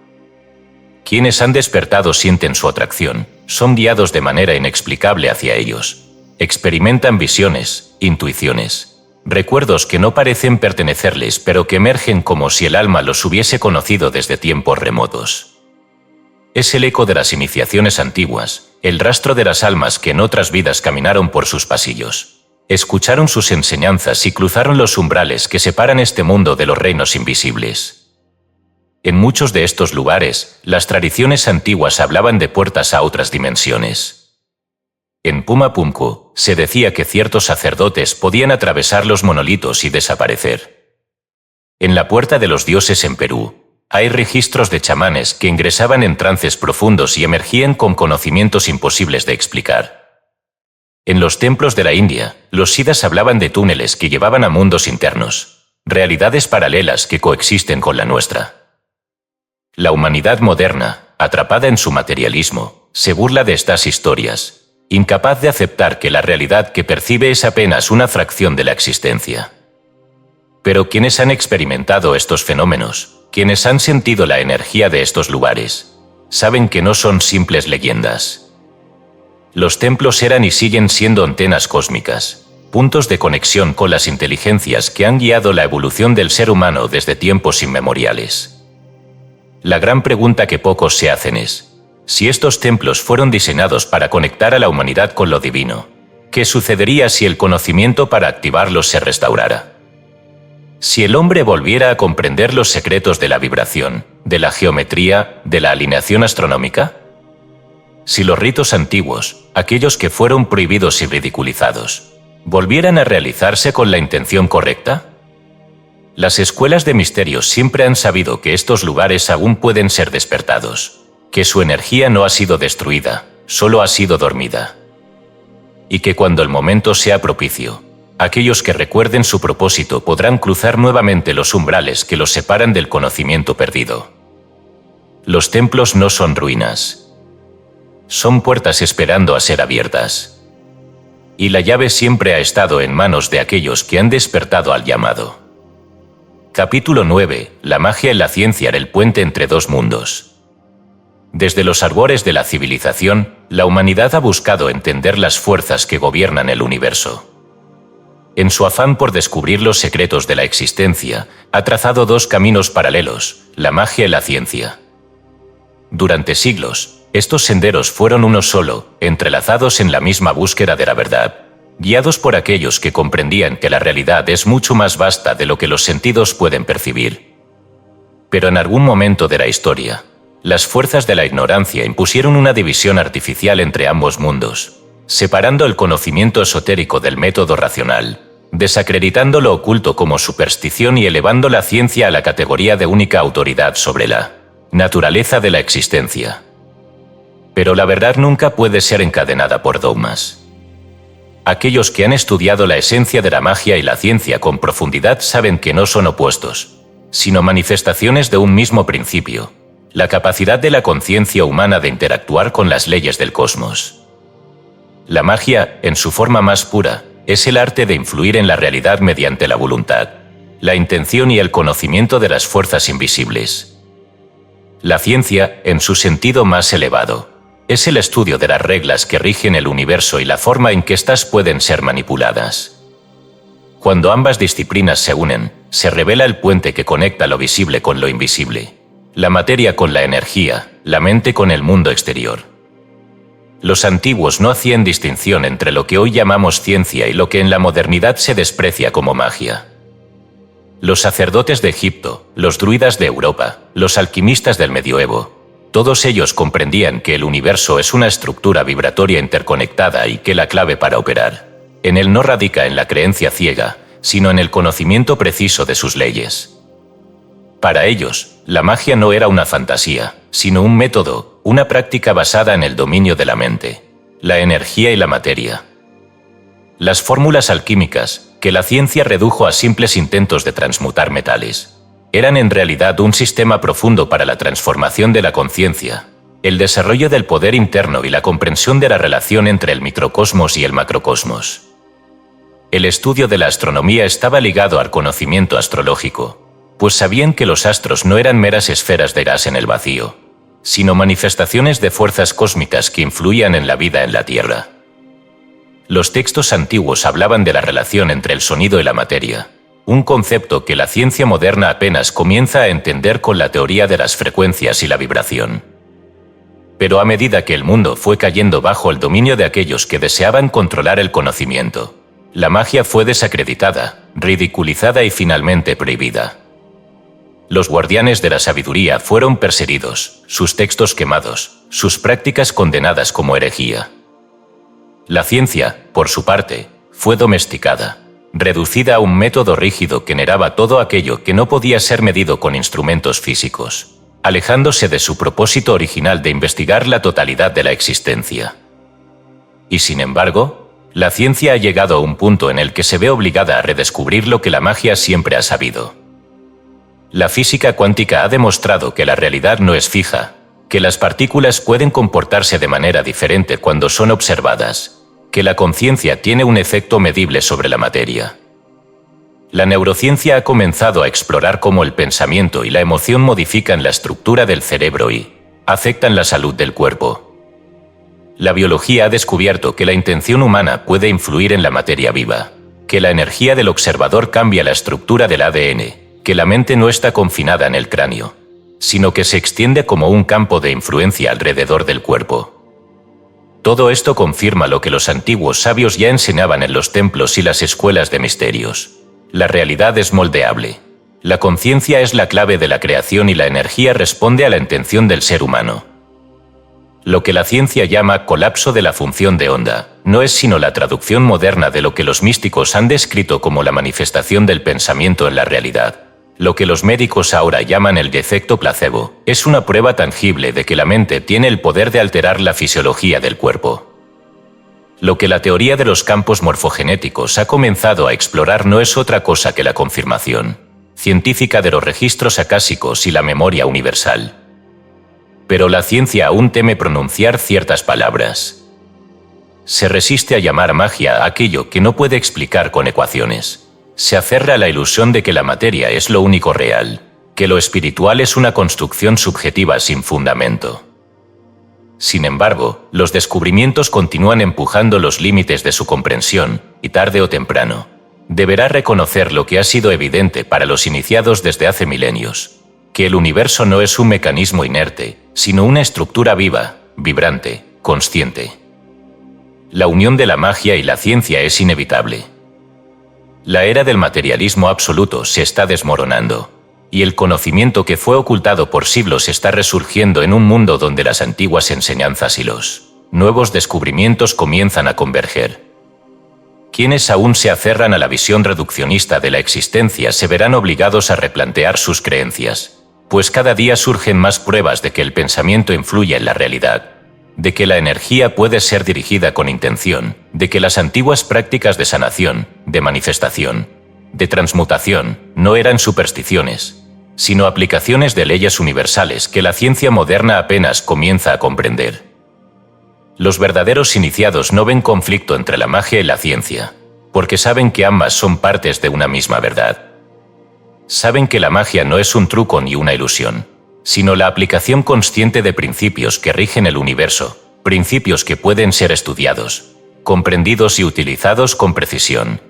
Quienes han despertado sienten su atracción, son guiados de manera inexplicable hacia ellos. Experimentan visiones, intuiciones, recuerdos que no parecen pertenecerles pero que emergen como si el alma los hubiese conocido desde tiempos remotos. Es el eco de las iniciaciones antiguas, el rastro de las almas que en otras vidas caminaron por sus pasillos, escucharon sus enseñanzas y cruzaron los umbrales que separan este mundo de los reinos invisibles. En muchos de estos lugares, las tradiciones antiguas hablaban de puertas a otras dimensiones. En Puma Punku, se decía que ciertos sacerdotes podían atravesar los monolitos y desaparecer. En la Puerta de los Dioses en Perú, hay registros de chamanes que ingresaban en trances profundos y emergían con conocimientos imposibles de explicar. En los templos de la India, los siddhas hablaban de túneles que llevaban a mundos internos, realidades paralelas que coexisten con la nuestra. La humanidad moderna, atrapada en su materialismo, se burla de estas historias, incapaz de aceptar que la realidad que percibe es apenas una fracción de la existencia. Pero quienes han experimentado estos fenómenos, quienes han sentido la energía de estos lugares, saben que no son simples leyendas. Los templos eran y siguen siendo antenas cósmicas, puntos de conexión con las inteligencias que han guiado la evolución del ser humano desde tiempos inmemoriales. La gran pregunta que pocos se hacen es, si estos templos fueron diseñados para conectar a la humanidad con lo divino, ¿qué sucedería si el conocimiento para activarlos se restaurara? Si el hombre volviera a comprender los secretos de la vibración, de la geometría, de la alineación astronómica? Si los ritos antiguos, aquellos que fueron prohibidos y ridiculizados, volvieran a realizarse con la intención correcta? Las escuelas de misterios siempre han sabido que estos lugares aún pueden ser despertados, que su energía no ha sido destruida, solo ha sido dormida. Y que cuando el momento sea propicio, aquellos que recuerden su propósito podrán cruzar nuevamente los umbrales que los separan del conocimiento perdido. Los templos no son ruinas. Son puertas esperando a ser abiertas. y la llave siempre ha estado en manos de aquellos que han despertado al llamado. Capítulo 9. La magia y la ciencia en el puente entre dos mundos. Desde los albores de la civilización, la humanidad ha buscado entender las fuerzas que gobiernan el universo. En su afán por descubrir los secretos de la existencia, ha trazado dos caminos paralelos, la magia y la ciencia. Durante siglos, estos senderos fueron uno solo, entrelazados en la misma búsqueda de la verdad, guiados por aquellos que comprendían que la realidad es mucho más vasta de lo que los sentidos pueden percibir. Pero en algún momento de la historia, las fuerzas de la ignorancia impusieron una división artificial entre ambos mundos, separando el conocimiento esotérico del método racional, desacreditando lo oculto como superstición y elevando la ciencia a la categoría de única autoridad sobre la naturaleza de la existencia. Pero la verdad nunca puede ser encadenada por dogmas. Aquellos que han estudiado la esencia de la magia y la ciencia con profundidad saben que no son opuestos, sino manifestaciones de un mismo principio, la capacidad de la conciencia humana de interactuar con las leyes del cosmos. La magia, en su forma más pura, es el arte de influir en la realidad mediante la voluntad, la intención y el conocimiento de las fuerzas invisibles. La ciencia, en su sentido más elevado, es el estudio de las reglas que rigen el universo y la forma en que éstas pueden ser manipuladas. Cuando ambas disciplinas se unen, se revela el puente que conecta lo visible con lo invisible, la materia con la energía, la mente con el mundo exterior. Los antiguos no hacían distinción entre lo que hoy llamamos ciencia y lo que en la modernidad se desprecia como magia. Los sacerdotes de Egipto, los druidas de Europa, los alquimistas del medioevo, todos ellos comprendían que el universo es una estructura vibratoria interconectada y que la clave para operar en él no radica en la creencia ciega, sino en el conocimiento preciso de sus leyes. Para ellos, la magia no era una fantasía, sino un método, una práctica basada en el dominio de la mente, la energía y la materia. Las fórmulas alquímicas, que la ciencia redujo a simples intentos de transmutar metales, eran en realidad un sistema profundo para la transformación de la conciencia, el desarrollo del poder interno y la comprensión de la relación entre el microcosmos y el macrocosmos. El estudio de la astronomía estaba ligado al conocimiento astrológico, pues sabían que los astros no eran meras esferas de gas en el vacío, sino manifestaciones de fuerzas cósmicas que influían en la vida en la Tierra. Los textos antiguos hablaban de la relación entre el sonido y la materia, un concepto que la ciencia moderna apenas comienza a entender con la teoría de las frecuencias y la vibración. Pero a medida que el mundo fue cayendo bajo el dominio de aquellos que deseaban controlar el conocimiento, la magia fue desacreditada, ridiculizada y finalmente prohibida. Los guardianes de la sabiduría fueron perseguidos, sus textos quemados, sus prácticas condenadas como herejía. La ciencia, por su parte, fue domesticada, reducida a un método rígido que negaba todo aquello que no podía ser medido con instrumentos físicos, alejándose de su propósito original de investigar la totalidad de la existencia. Y sin embargo, la ciencia ha llegado a un punto en el que se ve obligada a redescubrir lo que la magia siempre ha sabido. La física cuántica ha demostrado que la realidad no es fija, que las partículas pueden comportarse de manera diferente cuando son observadas, que la conciencia tiene un efecto medible sobre la materia. La neurociencia ha comenzado a explorar cómo el pensamiento y la emoción modifican la estructura del cerebro y afectan la salud del cuerpo. La biología ha descubierto que la intención humana puede influir en la materia viva, que la energía del observador cambia la estructura del ADN, que la mente no está confinada en el cráneo, sino que se extiende como un campo de influencia alrededor del cuerpo. Todo esto confirma lo que los antiguos sabios ya enseñaban en los templos y las escuelas de misterios. La realidad es moldeable. La conciencia es la clave de la creación y la energía responde a la intención del ser humano. Lo que la ciencia llama colapso de la función de onda no es sino la traducción moderna de lo que los místicos han descrito como la manifestación del pensamiento en la realidad. Lo que los médicos ahora llaman el efecto placebo es una prueba tangible de que la mente tiene el poder de alterar la fisiología del cuerpo. Lo que la teoría de los campos morfogenéticos ha comenzado a explorar no es otra cosa que la confirmación científica de los registros acásicos y la memoria universal. Pero la ciencia aún teme pronunciar ciertas palabras. Se resiste a llamar magia a aquello que no puede explicar con ecuaciones. Se aferra a la ilusión de que la materia es lo único real, que lo espiritual es una construcción subjetiva sin fundamento. Sin embargo, los descubrimientos continúan empujando los límites de su comprensión, y tarde o temprano, deberá reconocer lo que ha sido evidente para los iniciados desde hace milenios, que el universo no es un mecanismo inerte, sino una estructura viva, vibrante, consciente. La unión de la magia y la ciencia es inevitable. La era del materialismo absoluto se está desmoronando, y el conocimiento que fue ocultado por siglos está resurgiendo en un mundo donde las antiguas enseñanzas y los nuevos descubrimientos comienzan a converger. Quienes aún se aferran a la visión reduccionista de la existencia se verán obligados a replantear sus creencias, pues cada día surgen más pruebas de que el pensamiento influye en la realidad, de que la energía puede ser dirigida con intención, de que las antiguas prácticas de sanación, de manifestación, de transmutación, no eran supersticiones, sino aplicaciones de leyes universales que la ciencia moderna apenas comienza a comprender. Los verdaderos iniciados no ven conflicto entre la magia y la ciencia, porque saben que ambas son partes de una misma verdad. Saben que la magia no es un truco ni una ilusión, sino la aplicación consciente de principios que rigen el universo, principios que pueden ser estudiados, comprendidos y utilizados con precisión.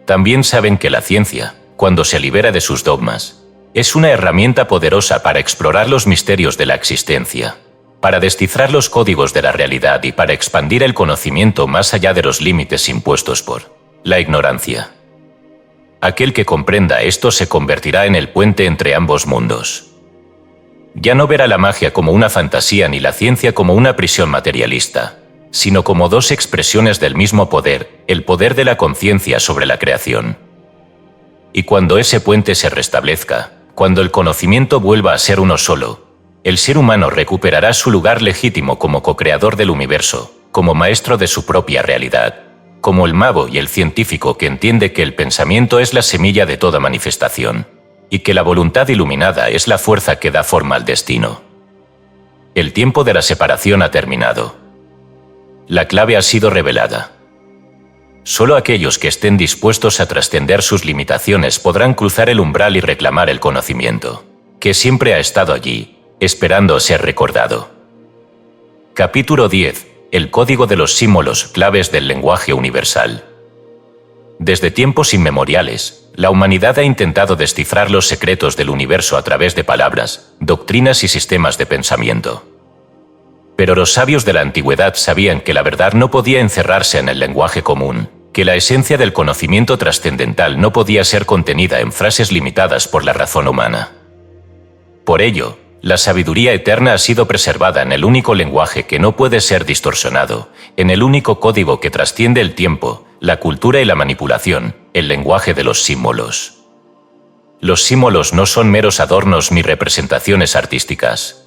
También saben que la ciencia, cuando se libera de sus dogmas, es una herramienta poderosa para explorar los misterios de la existencia, para descifrar los códigos de la realidad y para expandir el conocimiento más allá de los límites impuestos por la ignorancia. Aquel que comprenda esto se convertirá en el puente entre ambos mundos. Ya no verá la magia como una fantasía ni la ciencia como una prisión materialista, sino como dos expresiones del mismo poder, el poder de la conciencia sobre la creación. Y cuando ese puente se restablezca, cuando el conocimiento vuelva a ser uno solo, el ser humano recuperará su lugar legítimo como co-creador del universo, como maestro de su propia realidad, como el mago y el científico que entiende que el pensamiento es la semilla de toda manifestación, y que la voluntad iluminada es la fuerza que da forma al destino. El tiempo de la separación ha terminado. La clave ha sido revelada. Solo aquellos que estén dispuestos a trascender sus limitaciones podrán cruzar el umbral y reclamar el conocimiento, que siempre ha estado allí, esperando ser recordado. Capítulo 10. El código de los símbolos claves del lenguaje universal. Desde tiempos inmemoriales, la humanidad ha intentado descifrar los secretos del universo a través de palabras, doctrinas y sistemas de pensamiento. Pero los sabios de la antigüedad sabían que la verdad no podía encerrarse en el lenguaje común, que la esencia del conocimiento trascendental no podía ser contenida en frases limitadas por la razón humana. Por ello, la sabiduría eterna ha sido preservada en el único lenguaje que no puede ser distorsionado, en el único código que trasciende el tiempo, la cultura y la manipulación, el lenguaje de los símbolos. Los símbolos no son meros adornos ni representaciones artísticas.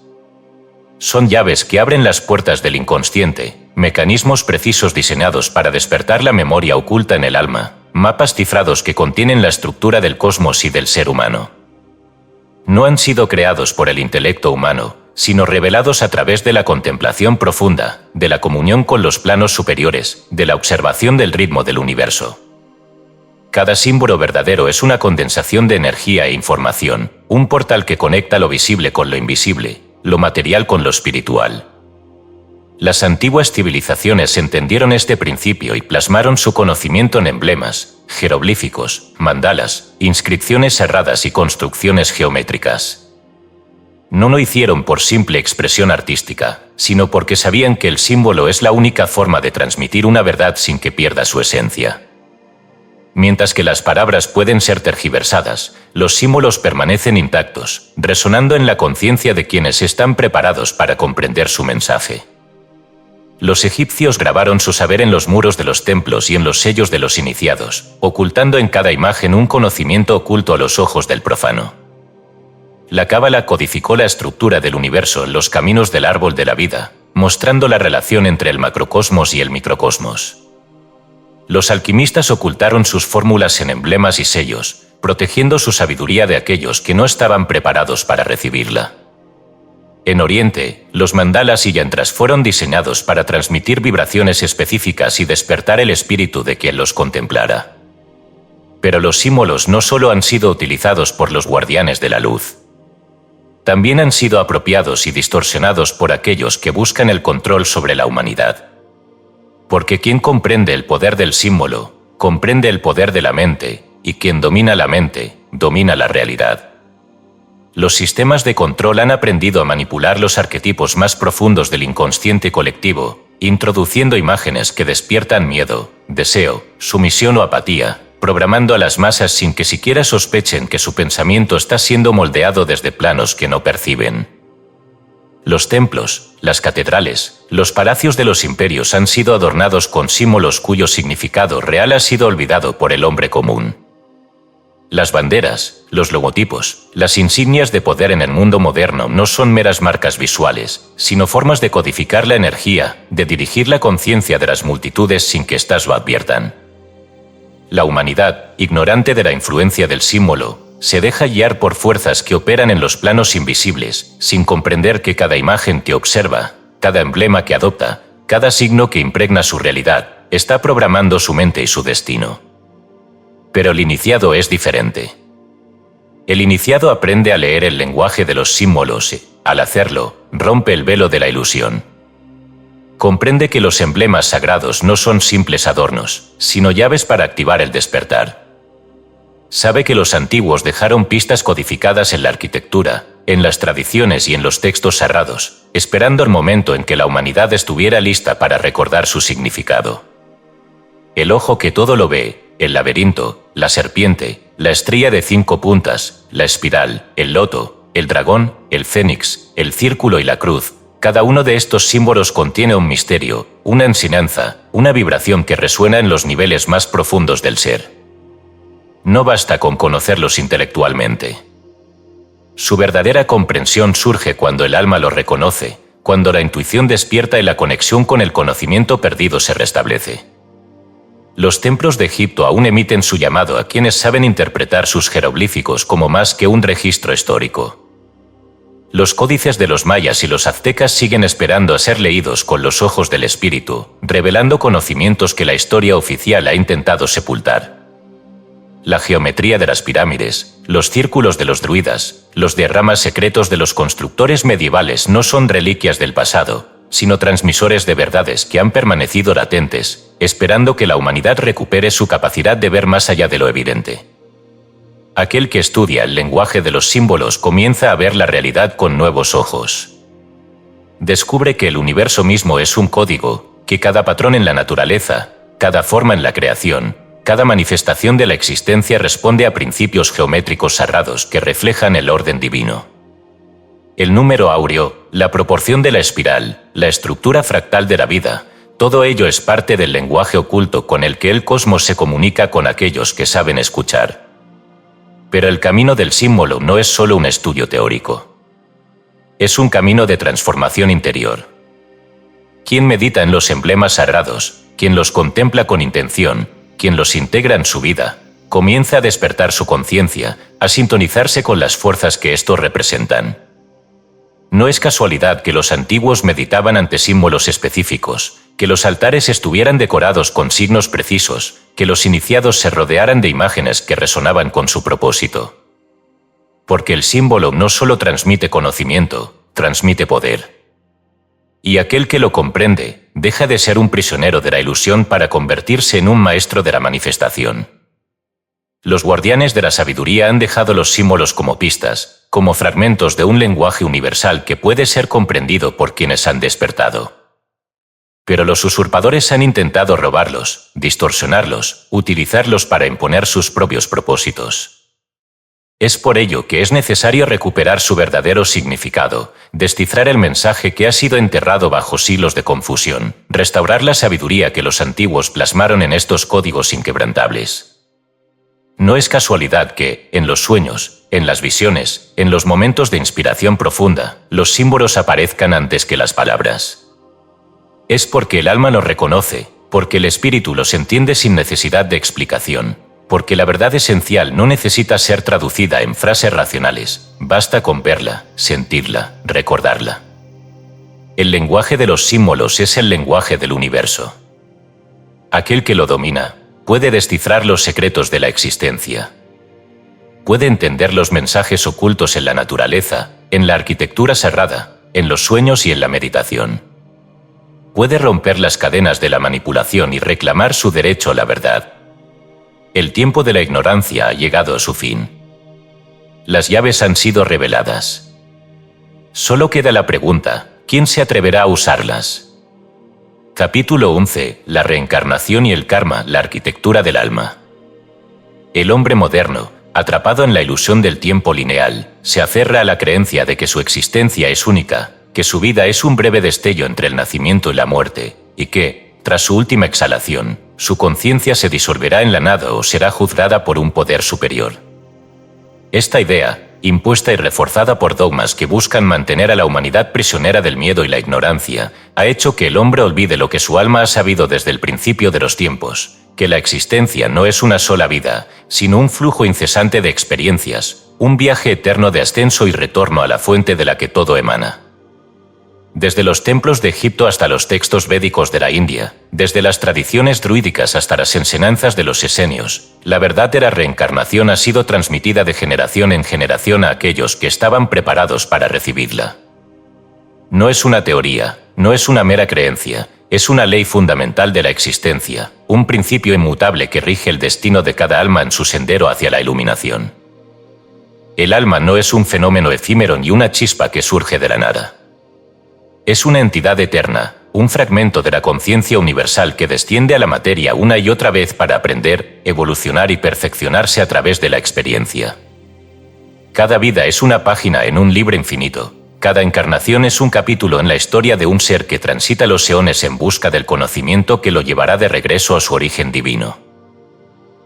Son llaves que abren las puertas del inconsciente, mecanismos precisos diseñados para despertar la memoria oculta en el alma, mapas cifrados que contienen la estructura del cosmos y del ser humano. No han sido creados por el intelecto humano, sino revelados a través de la contemplación profunda, de la comunión con los planos superiores, de la observación del ritmo del universo. Cada símbolo verdadero es una condensación de energía e información, un portal que conecta lo visible con lo invisible, lo material con lo espiritual. Las antiguas civilizaciones entendieron este principio y plasmaron su conocimiento en emblemas, jeroglíficos, mandalas, inscripciones cerradas y construcciones geométricas. No lo hicieron por simple expresión artística, sino porque sabían que el símbolo es la única forma de transmitir una verdad sin que pierda su esencia. Mientras que las palabras pueden ser tergiversadas, los símbolos permanecen intactos, resonando en la conciencia de quienes están preparados para comprender su mensaje. Los egipcios grabaron su saber en los muros de los templos y en los sellos de los iniciados, ocultando en cada imagen un conocimiento oculto a los ojos del profano. La cábala codificó la estructura del universo en los caminos del árbol de la vida, mostrando la relación entre el macrocosmos y el microcosmos. Los alquimistas ocultaron sus fórmulas en emblemas y sellos, protegiendo su sabiduría de aquellos que no estaban preparados para recibirla. En Oriente, los mandalas y yantras fueron diseñados para transmitir vibraciones específicas y despertar el espíritu de quien los contemplara. Pero los símbolos no solo han sido utilizados por los guardianes de la luz. También han sido apropiados y distorsionados por aquellos que buscan el control sobre la humanidad. Porque quien comprende el poder del símbolo, comprende el poder de la mente, y quien domina la mente, domina la realidad. Los sistemas de control han aprendido a manipular los arquetipos más profundos del inconsciente colectivo, introduciendo imágenes que despiertan miedo, deseo, sumisión o apatía, programando a las masas sin que siquiera sospechen que su pensamiento está siendo moldeado desde planos que no perciben. Los templos, las catedrales, los palacios de los imperios han sido adornados con símbolos cuyo significado real ha sido olvidado por el hombre común. Las banderas, los logotipos, las insignias de poder en el mundo moderno no son meras marcas visuales, sino formas de codificar la energía, de dirigir la conciencia de las multitudes sin que éstas lo adviertan. La humanidad, ignorante de la influencia del símbolo, se deja guiar por fuerzas que operan en los planos invisibles, sin comprender que cada imagen que observa, cada emblema que adopta, cada signo que impregna su realidad, está programando su mente y su destino. Pero el iniciado es diferente. El iniciado aprende a leer el lenguaje de los símbolos y, al hacerlo, rompe el velo de la ilusión. Comprende que los emblemas sagrados no son simples adornos, sino llaves para activar el despertar. Sabe que los antiguos dejaron pistas codificadas en la arquitectura, en las tradiciones y en los textos sagrados, esperando el momento en que la humanidad estuviera lista para recordar su significado. El ojo que todo lo ve, el laberinto, la serpiente, la estrella de 5 puntas, la espiral, el loto, el dragón, el fénix, el círculo y la cruz. Cada uno de estos símbolos contiene un misterio, una enseñanza, una vibración que resuena en los niveles más profundos del ser. No basta con conocerlos intelectualmente. Su verdadera comprensión surge cuando el alma los reconoce, cuando la intuición despierta y la conexión con el conocimiento perdido se restablece. Los templos de Egipto aún emiten su llamado a quienes saben interpretar sus jeroglíficos como más que un registro histórico. Los códices de los mayas y los aztecas siguen esperando a ser leídos con los ojos del espíritu, revelando conocimientos que la historia oficial ha intentado sepultar. La geometría de las pirámides, los círculos de los druidas, los diagramas secretos de los constructores medievales no son reliquias del pasado, sino transmisores de verdades que han permanecido latentes, esperando que la humanidad recupere su capacidad de ver más allá de lo evidente. Aquel que estudia el lenguaje de los símbolos comienza a ver la realidad con nuevos ojos. Descubre que el universo mismo es un código, que cada patrón en la naturaleza, cada forma en la creación, cada manifestación de la existencia responde a principios geométricos sagrados que reflejan el orden divino. El número áureo, la proporción de la espiral, la estructura fractal de la vida, todo ello es parte del lenguaje oculto con el que el cosmos se comunica con aquellos que saben escuchar. Pero el camino del símbolo no es solo un estudio teórico. Es un camino de transformación interior. Quien medita en los emblemas sagrados, quien los contempla con intención, quien los integra en su vida, comienza a despertar su conciencia, a sintonizarse con las fuerzas que estos representan. No es casualidad que los antiguos meditaban ante símbolos específicos, que los altares estuvieran decorados con signos precisos, que los iniciados se rodearan de imágenes que resonaban con su propósito. Porque el símbolo no solo transmite conocimiento, transmite poder. Y aquel que lo comprende, deja de ser un prisionero de la ilusión para convertirse en un maestro de la manifestación. Los guardianes de la sabiduría han dejado los símbolos como pistas, como fragmentos de un lenguaje universal que puede ser comprendido por quienes han despertado. Pero los usurpadores han intentado robarlos, distorsionarlos, utilizarlos para imponer sus propios propósitos. Es por ello que es necesario recuperar su verdadero significado, descifrar el mensaje que ha sido enterrado bajo siglos de confusión, restaurar la sabiduría que los antiguos plasmaron en estos códigos inquebrantables. No es casualidad que, en los sueños, en las visiones, en los momentos de inspiración profunda, los símbolos aparezcan antes que las palabras. Es porque el alma los reconoce, porque el espíritu los entiende sin necesidad de explicación, Porque la verdad esencial no necesita ser traducida en frases racionales, basta con verla, sentirla, recordarla. El lenguaje de los símbolos es el lenguaje del universo. Aquel que lo domina puede descifrar los secretos de la existencia. Puede entender los mensajes ocultos en la naturaleza, en la arquitectura sagrada, en los sueños y en la meditación. Puede romper las cadenas de la manipulación y reclamar su derecho a la verdad. El tiempo de la ignorancia ha llegado a su fin. Las llaves han sido reveladas. Solo queda la pregunta: ¿quién se atreverá a usarlas? Capítulo 11. La reencarnación y el karma, la arquitectura del alma. El hombre moderno, atrapado en la ilusión del tiempo lineal, se aferra a la creencia de que su existencia es única, que su vida es un breve destello entre el nacimiento y la muerte, y que, tras su última exhalación, su conciencia se disolverá en la nada o será juzgada por un poder superior. Esta idea, impuesta y reforzada por dogmas que buscan mantener a la humanidad prisionera del miedo y la ignorancia, ha hecho que el hombre olvide lo que su alma ha sabido desde el principio de los tiempos, que la existencia no es una sola vida, sino un flujo incesante de experiencias, un viaje eterno de ascenso y retorno a la fuente de la que todo emana. Desde los templos de Egipto hasta los textos védicos de la India, desde las tradiciones druídicas hasta las enseñanzas de los esenios, la verdadera reencarnación ha sido transmitida de generación en generación a aquellos que estaban preparados para recibirla. No es una teoría, no es una mera creencia, es una ley fundamental de la existencia, un principio inmutable que rige el destino de cada alma en su sendero hacia la iluminación. El alma no es un fenómeno efímero ni una chispa que surge de la nada. Es una entidad eterna, un fragmento de la conciencia universal que desciende a la materia una y otra vez para aprender, evolucionar y perfeccionarse a través de la experiencia. Cada vida es una página en un libro infinito, cada encarnación es un capítulo en la historia de un ser que transita los eones en busca del conocimiento que lo llevará de regreso a su origen divino.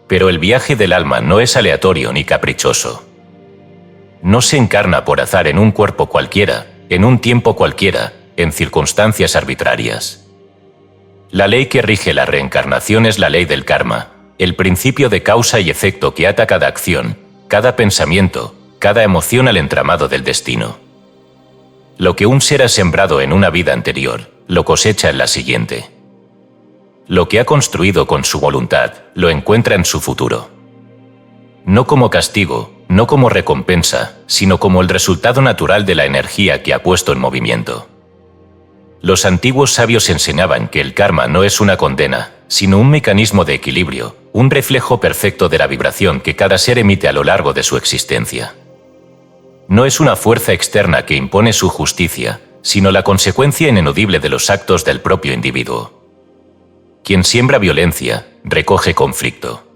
Pero el viaje del alma no es aleatorio ni caprichoso. No se encarna por azar en un cuerpo cualquiera, en un tiempo cualquiera, en circunstancias arbitrarias. La ley que rige la reencarnación es la ley del karma, el principio de causa y efecto que ata cada acción, cada pensamiento, cada emoción al entramado del destino. Lo que un ser ha sembrado en una vida anterior, lo cosecha en la siguiente. Lo que ha construido con su voluntad, lo encuentra en su futuro. No como castigo, no como recompensa, sino como el resultado natural de la energía que ha puesto en movimiento. Los antiguos sabios enseñaban que el karma no es una condena, sino un mecanismo de equilibrio, un reflejo perfecto de la vibración que cada ser emite a lo largo de su existencia. No es una fuerza externa que impone su justicia, sino la consecuencia ineludible de los actos del propio individuo. Quien siembra violencia, recoge conflicto.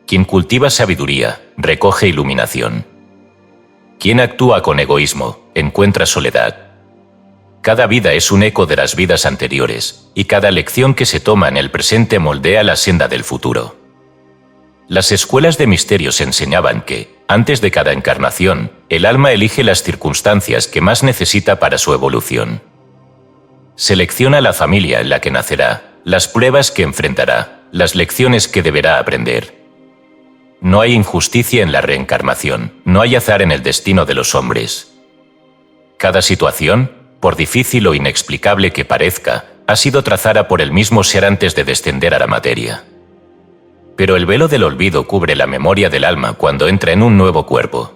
Quien cultiva sabiduría, recoge iluminación. Quien actúa con egoísmo, encuentra soledad. Cada vida es un eco de las vidas anteriores, y cada lección que se toma en el presente moldea la senda del futuro. Las escuelas de misterios enseñaban que, antes de cada encarnación, el alma elige las circunstancias que más necesita para su evolución. Selecciona la familia en la que nacerá, las pruebas que enfrentará, las lecciones que deberá aprender. No hay injusticia en la reencarnación, no hay azar en el destino de los hombres. Cada situación, por difícil o inexplicable que parezca, ha sido trazada por el mismo ser antes de descender a la materia. Pero el velo del olvido cubre la memoria del alma cuando entra en un nuevo cuerpo.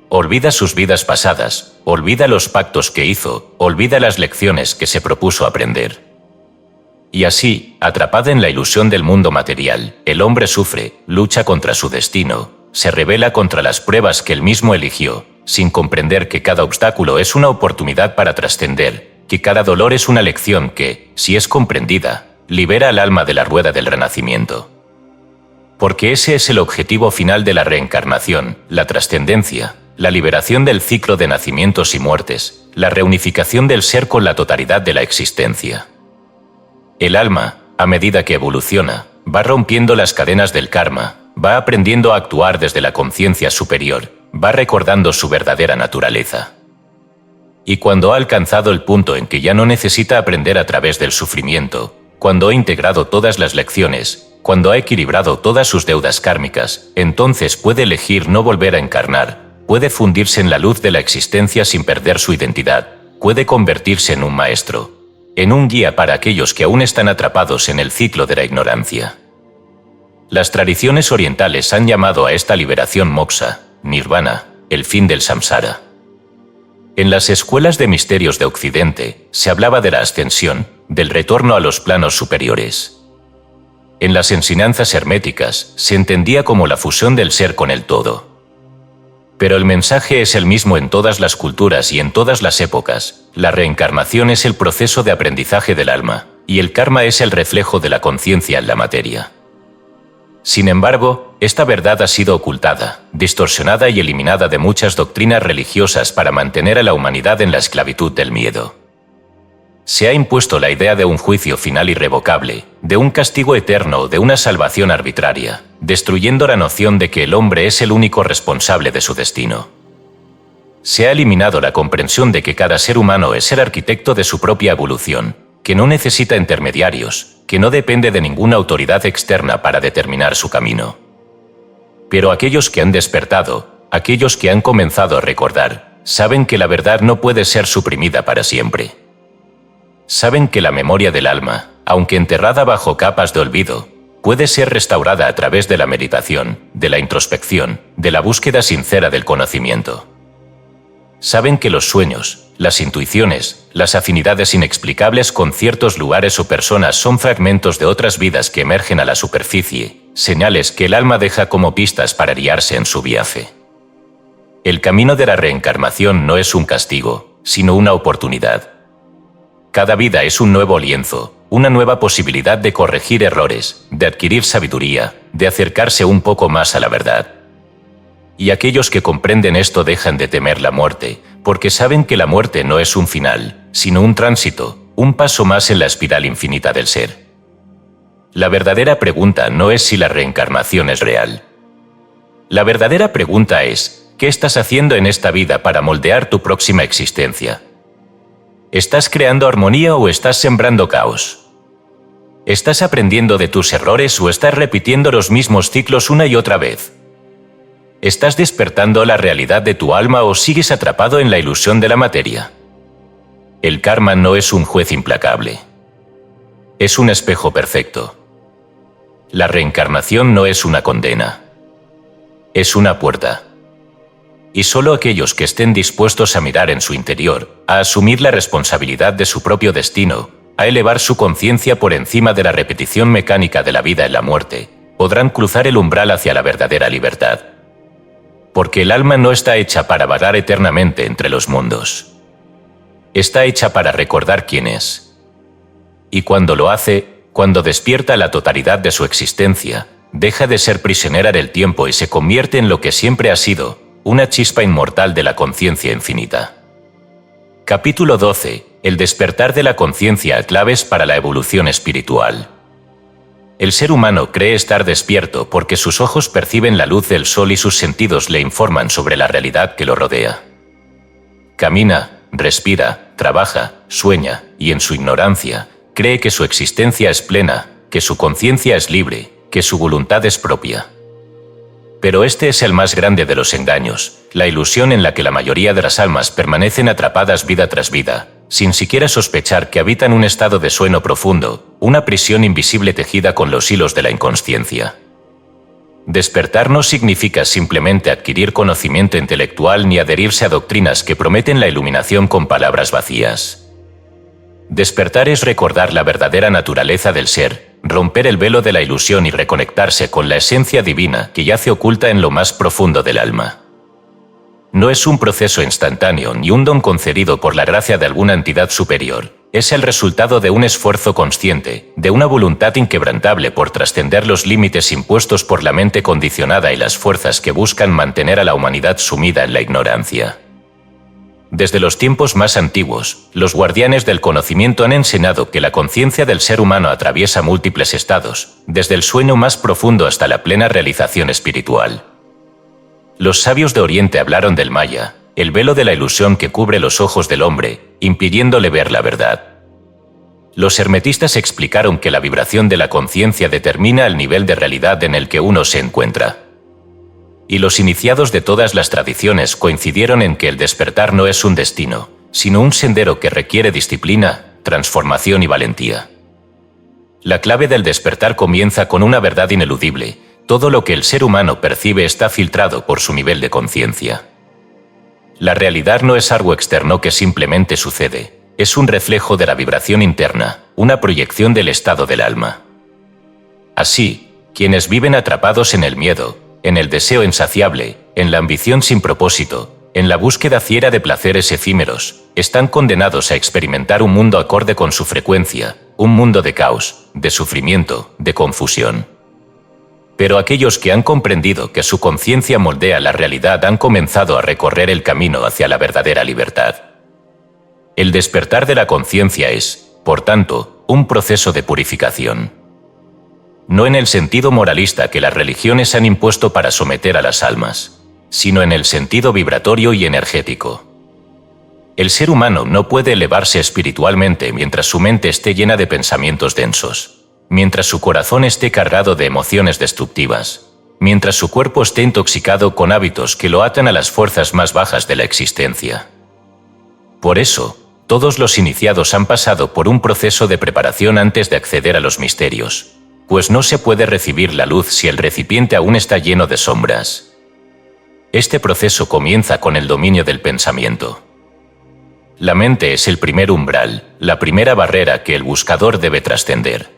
Olvida sus vidas pasadas, olvida los pactos que hizo, olvida las lecciones que se propuso aprender. Y así, atrapada en la ilusión del mundo material, el hombre sufre, lucha contra su destino, se rebela contra las pruebas que él mismo eligió, sin comprender que cada obstáculo es una oportunidad para trascender, que cada dolor es una lección que, si es comprendida, libera al alma de la rueda del renacimiento. Porque ese es el objetivo final de la reencarnación, la trascendencia, la liberación del ciclo de nacimientos y muertes, la reunificación del ser con la totalidad de la existencia. El alma, a medida que evoluciona, va rompiendo las cadenas del karma, va aprendiendo a actuar desde la conciencia superior, va recordando su verdadera naturaleza. Y cuando ha alcanzado el punto en que ya no necesita aprender a través del sufrimiento, Cuando ha integrado todas las lecciones, cuando ha equilibrado todas sus deudas kármicas, entonces puede elegir no volver a encarnar, puede fundirse en la luz de la existencia sin perder su identidad, puede convertirse en un maestro, en un guía para aquellos que aún están atrapados en el ciclo de la ignorancia. Las tradiciones orientales han llamado a esta liberación moksha, nirvana, el fin del samsara. En las escuelas de misterios de Occidente se hablaba de la ascensión, del retorno a los planos superiores. En las enseñanzas herméticas se entendía como la fusión del ser con el todo. Pero el mensaje es el mismo en todas las culturas y en todas las épocas. La reencarnación es el proceso de aprendizaje del alma, y el karma es el reflejo de la conciencia en la materia. Sin embargo, esta verdad ha sido ocultada, distorsionada y eliminada de muchas doctrinas religiosas para mantener a la humanidad en la esclavitud del miedo. Se ha impuesto la idea de un juicio final irrevocable, de un castigo eterno o de una salvación arbitraria, destruyendo la noción de que el hombre es el único responsable de su destino. Se ha eliminado la comprensión de que cada ser humano es el arquitecto de su propia evolución, que no necesita intermediarios, que no depende de ninguna autoridad externa para determinar su camino. Pero aquellos que han despertado, aquellos que han comenzado a recordar, saben que la verdad no puede ser suprimida para siempre. Saben que la memoria del alma, aunque enterrada bajo capas de olvido, puede ser restaurada a través de la meditación, de la introspección, de la búsqueda sincera del conocimiento. Saben que los sueños, las intuiciones, las afinidades inexplicables con ciertos lugares o personas son fragmentos de otras vidas que emergen a la superficie, señales que el alma deja como pistas para guiarse en su viaje. El camino de la reencarnación no es un castigo, sino una oportunidad. Cada vida es un nuevo lienzo, una nueva posibilidad de corregir errores, de adquirir sabiduría, de acercarse un poco más a la verdad. Y aquellos que comprenden esto dejan de temer la muerte, porque saben que la muerte no es un final, sino un tránsito, un paso más en la espiral infinita del ser. La verdadera pregunta no es si la reencarnación es real. La verdadera pregunta es, ¿qué estás haciendo en esta vida para moldear tu próxima existencia? ¿Estás creando armonía o estás sembrando caos? ¿Estás aprendiendo de tus errores o estás repitiendo los mismos ciclos una y otra vez? ¿Estás despertando la realidad de tu alma o sigues atrapado en la ilusión de la materia? El karma no es un juez implacable. Es un espejo perfecto. La reencarnación no es una condena. Es una puerta. Y solo aquellos que estén dispuestos a mirar en su interior, a asumir la responsabilidad de su propio destino, a elevar su conciencia por encima de la repetición mecánica de la vida en la muerte, podrán cruzar el umbral hacia la verdadera libertad. Porque el alma no está hecha para vagar eternamente entre los mundos. Está hecha para recordar quién es. Y cuando lo hace, cuando despierta la totalidad de su existencia, deja de ser prisionera del tiempo y se convierte en lo que siempre ha sido, una chispa inmortal de la conciencia infinita. Capítulo 12. El despertar de la conciencia, claves para la evolución espiritual. El ser humano cree estar despierto porque sus ojos perciben la luz del sol y sus sentidos le informan sobre la realidad que lo rodea. Camina, respira, trabaja, sueña, y en su ignorancia, cree que su existencia es plena, que su conciencia es libre, que su voluntad es propia. Pero este es el más grande de los engaños, la ilusión en la que la mayoría de las almas permanecen atrapadas vida tras vida, sin siquiera sospechar que habitan un estado de sueño profundo, una prisión invisible tejida con los hilos de la inconsciencia. Despertar no significa simplemente adquirir conocimiento intelectual ni adherirse a doctrinas que prometen la iluminación con palabras vacías. Despertar es recordar la verdadera naturaleza del ser, romper el velo de la ilusión y reconectarse con la esencia divina que yace oculta en lo más profundo del alma. No es un proceso instantáneo ni un don concedido por la gracia de alguna entidad superior. Es el resultado de un esfuerzo consciente, de una voluntad inquebrantable por trascender los límites impuestos por la mente condicionada y las fuerzas que buscan mantener a la humanidad sumida en la ignorancia. Desde los tiempos más antiguos, los guardianes del conocimiento han enseñado que la conciencia del ser humano atraviesa múltiples estados, desde el sueño más profundo hasta la plena realización espiritual. Los sabios de Oriente hablaron del Maya, el velo de la ilusión que cubre los ojos del hombre, impidiéndole ver la verdad. Los hermetistas explicaron que la vibración de la conciencia determina el nivel de realidad en el que uno se encuentra. Y los iniciados de todas las tradiciones coincidieron en que el despertar no es un destino, sino un sendero que requiere disciplina, transformación y valentía. La clave del despertar comienza con una verdad ineludible: todo lo que el ser humano percibe está filtrado por su nivel de conciencia. La realidad no es algo externo que simplemente sucede, es un reflejo de la vibración interna, una proyección del estado del alma. Así, quienes viven atrapados en el miedo, en el deseo insaciable, en la ambición sin propósito, en la búsqueda ciega de placeres efímeros, están condenados a experimentar un mundo acorde con su frecuencia, un mundo de caos, de sufrimiento, de confusión. Pero aquellos que han comprendido que su conciencia moldea la realidad han comenzado a recorrer el camino hacia la verdadera libertad. El despertar de la conciencia es, por tanto, un proceso de purificación. No en el sentido moralista que las religiones han impuesto para someter a las almas, sino en el sentido vibratorio y energético. El ser humano no puede elevarse espiritualmente mientras su mente esté llena de pensamientos densos, mientras su corazón esté cargado de emociones destructivas, mientras su cuerpo esté intoxicado con hábitos que lo atan a las fuerzas más bajas de la existencia. Por eso, todos los iniciados han pasado por un proceso de preparación antes de acceder a los misterios, pues no se puede recibir la luz si el recipiente aún está lleno de sombras. Este proceso comienza con el dominio del pensamiento. La mente es el primer umbral, la primera barrera que el buscador debe trascender.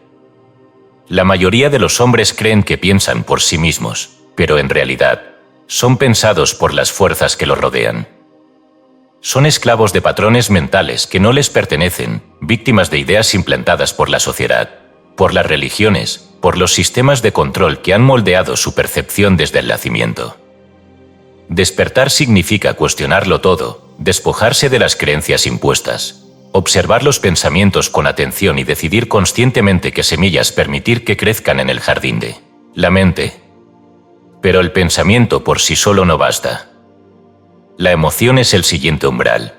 La mayoría de los hombres creen que piensan por sí mismos, pero en realidad, son pensados por las fuerzas que los rodean. Son esclavos de patrones mentales que no les pertenecen, víctimas de ideas implantadas por la sociedad, por las religiones, por los sistemas de control que han moldeado su percepción desde el nacimiento. Despertar significa cuestionarlo todo, despojarse de las creencias impuestas, observar los pensamientos con atención y decidir conscientemente qué semillas permitir que crezcan en el jardín de la mente. Pero el pensamiento por sí solo no basta. La emoción es el siguiente umbral.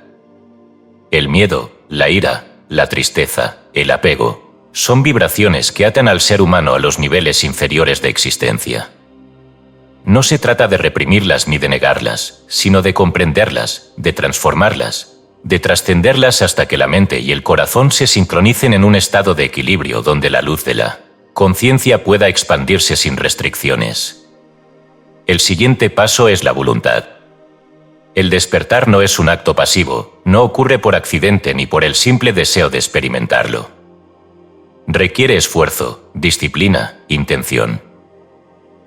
El miedo, la ira, la tristeza, el apego, son vibraciones que atan al ser humano a los niveles inferiores de existencia. No se trata de reprimirlas ni de negarlas, sino de comprenderlas, de transformarlas, de trascenderlas hasta que la mente y el corazón se sincronicen en un estado de equilibrio donde la luz de la conciencia pueda expandirse sin restricciones. El siguiente paso es la voluntad. El despertar no es un acto pasivo, no ocurre por accidente ni por el simple deseo de experimentarlo. Requiere esfuerzo, disciplina, intención.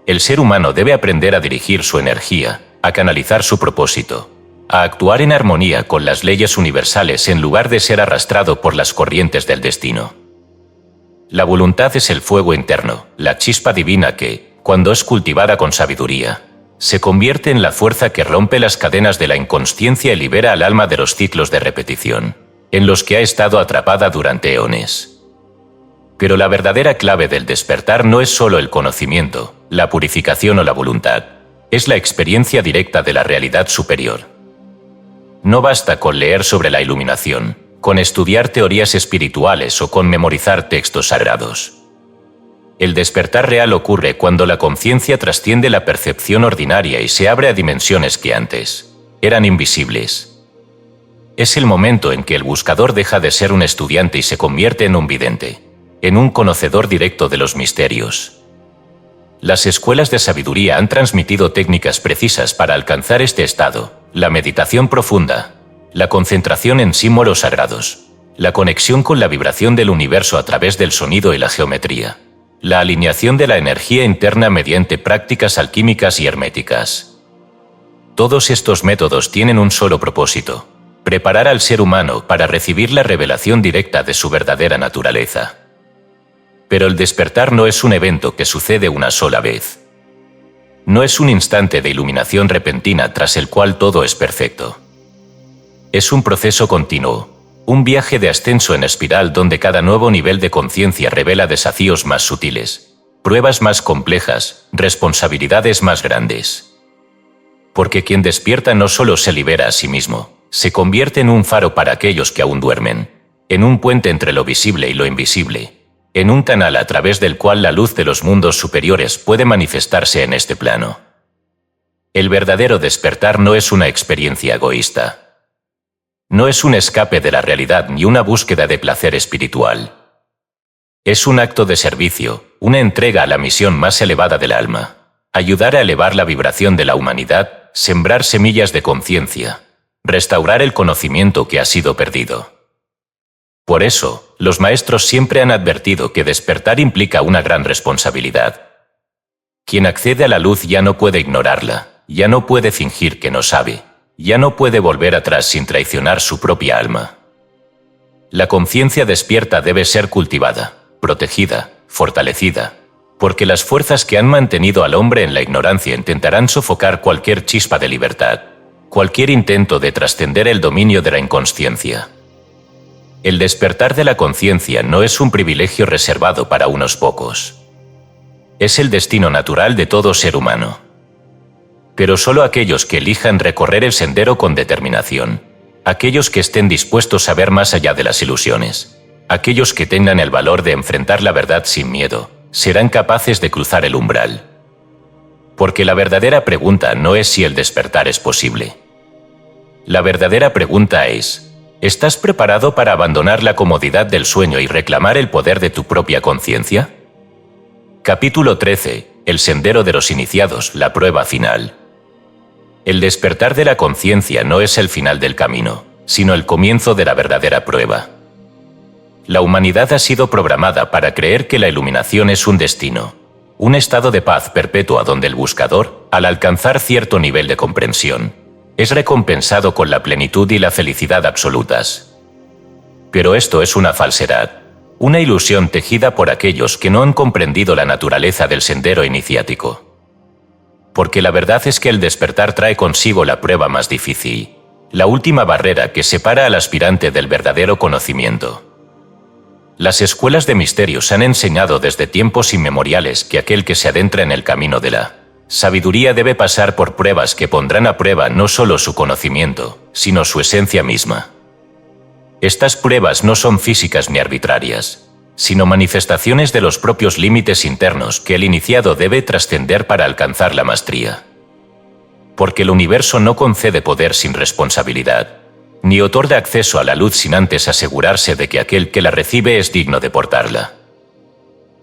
El ser humano debe aprender a dirigir su energía, a canalizar su propósito, a actuar en armonía con las leyes universales en lugar de ser arrastrado por las corrientes del destino. La voluntad es el fuego interno, la chispa divina que, cuando es cultivada con sabiduría, se convierte en la fuerza que rompe las cadenas de la inconsciencia y libera al alma de los ciclos de repetición, en los que ha estado atrapada durante eones. Pero la verdadera clave del despertar no es solo el conocimiento, la purificación o la voluntad, es la experiencia directa de la realidad superior. No basta con leer sobre la iluminación, con estudiar teorías espirituales o con memorizar textos sagrados. El despertar real ocurre cuando la conciencia trasciende la percepción ordinaria y se abre a dimensiones que antes eran invisibles. Es el momento en que el buscador deja de ser un estudiante y se convierte en un vidente, en un conocedor directo de los misterios. Las escuelas de sabiduría han transmitido técnicas precisas para alcanzar este estado: la meditación profunda, la concentración en símbolos sagrados, la conexión con la vibración del universo a través del sonido y la geometría, la alineación de la energía interna mediante prácticas alquímicas y herméticas. Todos estos métodos tienen un solo propósito: preparar al ser humano para recibir la revelación directa de su verdadera naturaleza. Pero el despertar no es un evento que sucede una sola vez. No es un instante de iluminación repentina tras el cual todo es perfecto. Es un proceso continuo, un viaje de ascenso en espiral donde cada nuevo nivel de conciencia revela desafíos más sutiles, pruebas más complejas, responsabilidades más grandes. Porque quien despierta no solo se libera a sí mismo, se convierte en un faro para aquellos que aún duermen, en un puente entre lo visible y lo invisible, en un canal a través del cual la luz de los mundos superiores puede manifestarse en este plano. El verdadero despertar no es una experiencia egoísta. No es un escape de la realidad ni una búsqueda de placer espiritual. Es un acto de servicio, una entrega a la misión más elevada del alma, ayudar a elevar la vibración de la humanidad, sembrar semillas de conciencia, restaurar el conocimiento que ha sido perdido. Por eso, los maestros siempre han advertido que despertar implica una gran responsabilidad. Quien accede a la luz ya no puede ignorarla, ya no puede fingir que no sabe, ya no puede volver atrás sin traicionar su propia alma. La conciencia despierta debe ser cultivada, protegida, fortalecida, porque las fuerzas que han mantenido al hombre en la ignorancia intentarán sofocar cualquier chispa de libertad, cualquier intento de trascender el dominio de la inconsciencia. El despertar de la conciencia no es un privilegio reservado para unos pocos. Es el destino natural de todo ser humano. Pero solo aquellos que elijan recorrer el sendero con determinación, aquellos que estén dispuestos a ver más allá de las ilusiones, aquellos que tengan el valor de enfrentar la verdad sin miedo, serán capaces de cruzar el umbral. Porque la verdadera pregunta no es si el despertar es posible. La verdadera pregunta es: ¿estás preparado para abandonar la comodidad del sueño y reclamar el poder de tu propia conciencia? Capítulo 13. El sendero de los iniciados, la prueba final. El despertar de la conciencia no es el final del camino, sino el comienzo de la verdadera prueba. La humanidad ha sido programada para creer que la iluminación es un destino, un estado de paz perpetua donde el buscador, al alcanzar cierto nivel de comprensión, es recompensado con la plenitud y la felicidad absolutas. Pero esto es una falsedad, una ilusión tejida por aquellos que no han comprendido la naturaleza del sendero iniciático. Porque la verdad es que el despertar trae consigo la prueba más difícil, la última barrera que separa al aspirante del verdadero conocimiento. Las escuelas de misterios han enseñado desde tiempos inmemoriales que aquel que se adentra en el camino de la sabiduría debe pasar por pruebas que pondrán a prueba no solo su conocimiento, sino su esencia misma. Estas pruebas no son físicas ni arbitrarias, sino manifestaciones de los propios límites internos que el iniciado debe trascender para alcanzar la maestría. Porque el universo no concede poder sin responsabilidad, ni otorga acceso a la luz sin antes asegurarse de que aquel que la recibe es digno de portarla.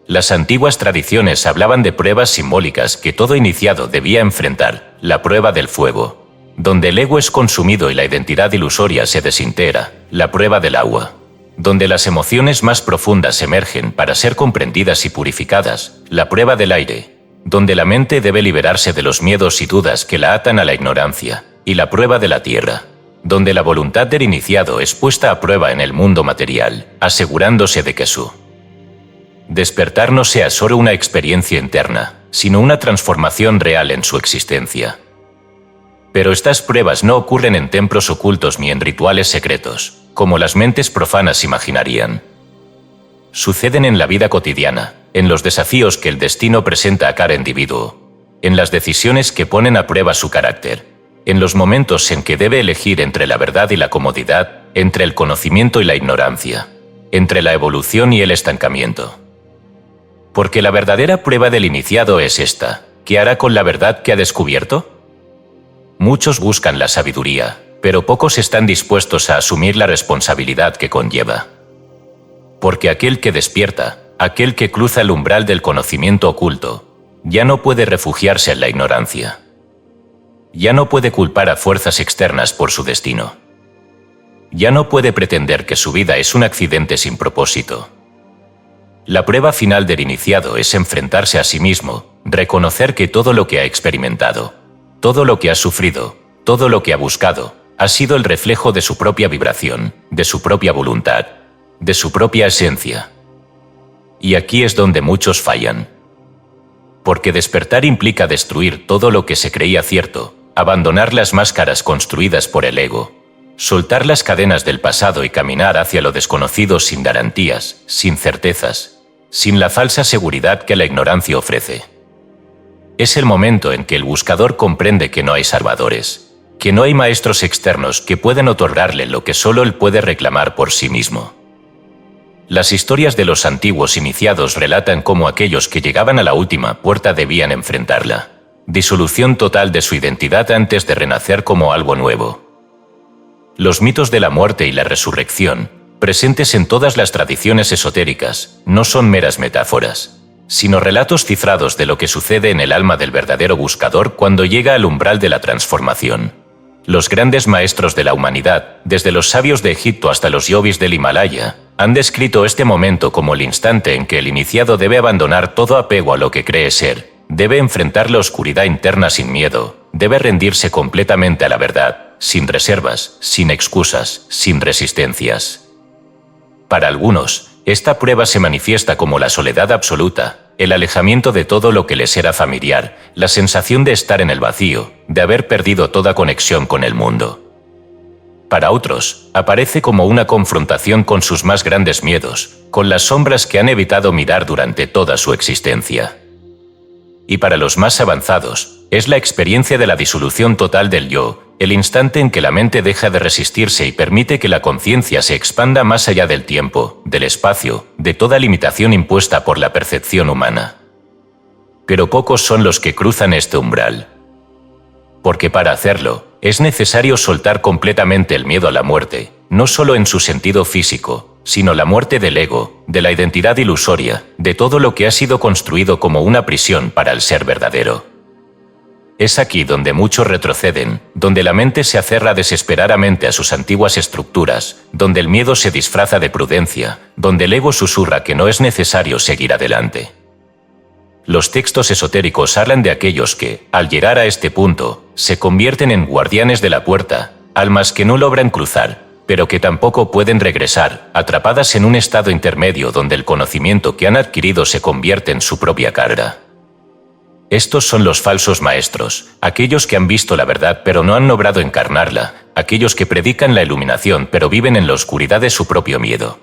Las antiguas tradiciones hablaban de pruebas simbólicas que todo iniciado debía enfrentar: la prueba del fuego, donde el ego es consumido y la identidad ilusoria se desintegra; la prueba del agua, donde las emociones más profundas emergen para ser comprendidas y purificadas; la prueba del aire, donde la mente debe liberarse de los miedos y dudas que la atan a la ignorancia; y la prueba de la tierra, donde la voluntad del iniciado es puesta a prueba en el mundo material, asegurándose de que su despertar no sea solo una experiencia interna, sino una transformación real en su existencia. Pero estas pruebas no ocurren en templos ocultos ni en rituales secretos, como las mentes profanas imaginarían. Suceden en la vida cotidiana, en los desafíos que el destino presenta a cada individuo, en las decisiones que ponen a prueba su carácter, en los momentos en que debe elegir entre la verdad y la comodidad, entre el conocimiento y la ignorancia, entre la evolución y el estancamiento. Porque la verdadera prueba del iniciado es esta: ¿qué hará con la verdad que ha descubierto? Muchos buscan la sabiduría, pero pocos están dispuestos a asumir la responsabilidad que conlleva. Porque aquel que despierta, aquel que cruza el umbral del conocimiento oculto, ya no puede refugiarse en la ignorancia. Ya no puede culpar a fuerzas externas por su destino. Ya no puede pretender que su vida es un accidente sin propósito. La prueba final del iniciado es enfrentarse a sí mismo, reconocer que todo lo que ha experimentado, todo lo que ha sufrido, todo lo que ha buscado, ha sido el reflejo de su propia vibración, de su propia voluntad, de su propia esencia. Y aquí es donde muchos fallan. Porque despertar implica destruir todo lo que se creía cierto, abandonar las máscaras construidas por el ego, soltar las cadenas del pasado y caminar hacia lo desconocido sin garantías, sin certezas, sin la falsa seguridad que la ignorancia ofrece. Es el momento en que el buscador comprende que no hay salvadores, que no hay maestros externos que pueden otorgarle lo que solo él puede reclamar por sí mismo. Las historias de los antiguos iniciados relatan cómo aquellos que llegaban a la última puerta debían enfrentarla. Disolución total de su identidad antes de renacer como algo nuevo. Los mitos de la muerte y la resurrección, presentes en todas las tradiciones esotéricas, no son meras metáforas, sino relatos cifrados de lo que sucede en el alma del verdadero buscador cuando llega al umbral de la transformación. Los grandes maestros de la humanidad, desde los sabios de Egipto hasta los yogis del Himalaya, han descrito este momento como el instante en que el iniciado debe abandonar todo apego a lo que cree ser, debe enfrentar la oscuridad interna sin miedo, debe rendirse completamente a la verdad, sin reservas, sin excusas, sin resistencias. Para algunos, esta prueba se manifiesta como la soledad absoluta, el alejamiento de todo lo que les era familiar, la sensación de estar en el vacío, de haber perdido toda conexión con el mundo. Para otros, aparece como una confrontación con sus más grandes miedos, con las sombras que han evitado mirar durante toda su existencia. Y para los más avanzados, es la experiencia de la disolución total del yo, el instante en que la mente deja de resistirse y permite que la conciencia se expanda más allá del tiempo, del espacio, de toda limitación impuesta por la percepción humana. Pero pocos son los que cruzan este umbral. Porque para hacerlo, es necesario soltar completamente el miedo a la muerte, no solo en su sentido físico, sino la muerte del ego, de la identidad ilusoria, de todo lo que ha sido construido como una prisión para el ser verdadero. Es aquí donde muchos retroceden, donde la mente se aferra desesperadamente a sus antiguas estructuras, donde el miedo se disfraza de prudencia, donde el ego susurra que no es necesario seguir adelante. Los textos esotéricos hablan de aquellos que, al llegar a este punto, se convierten en guardianes de la puerta, almas que no logran cruzar, pero que tampoco pueden regresar, atrapadas en un estado intermedio donde el conocimiento que han adquirido se convierte en su propia carga. Estos son los falsos maestros, aquellos que han visto la verdad pero no han logrado encarnarla, aquellos que predican la iluminación pero viven en la oscuridad de su propio miedo.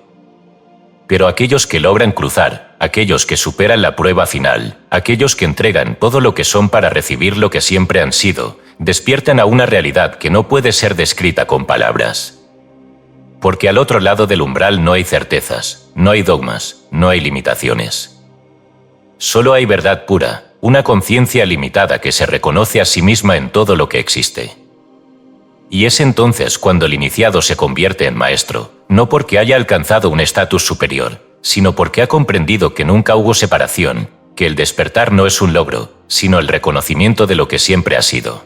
Pero aquellos que logran cruzar, aquellos que superan la prueba final, aquellos que entregan todo lo que son para recibir lo que siempre han sido, despiertan a una realidad que no puede ser descrita con palabras. Porque al otro lado del umbral no hay certezas, no hay dogmas, no hay limitaciones. Solo hay verdad pura, una conciencia limitada que se reconoce a sí misma en todo lo que existe. Y es entonces cuando el iniciado se convierte en maestro, no porque haya alcanzado un estatus superior, sino porque ha comprendido que nunca hubo separación, que el despertar no es un logro, sino el reconocimiento de lo que siempre ha sido.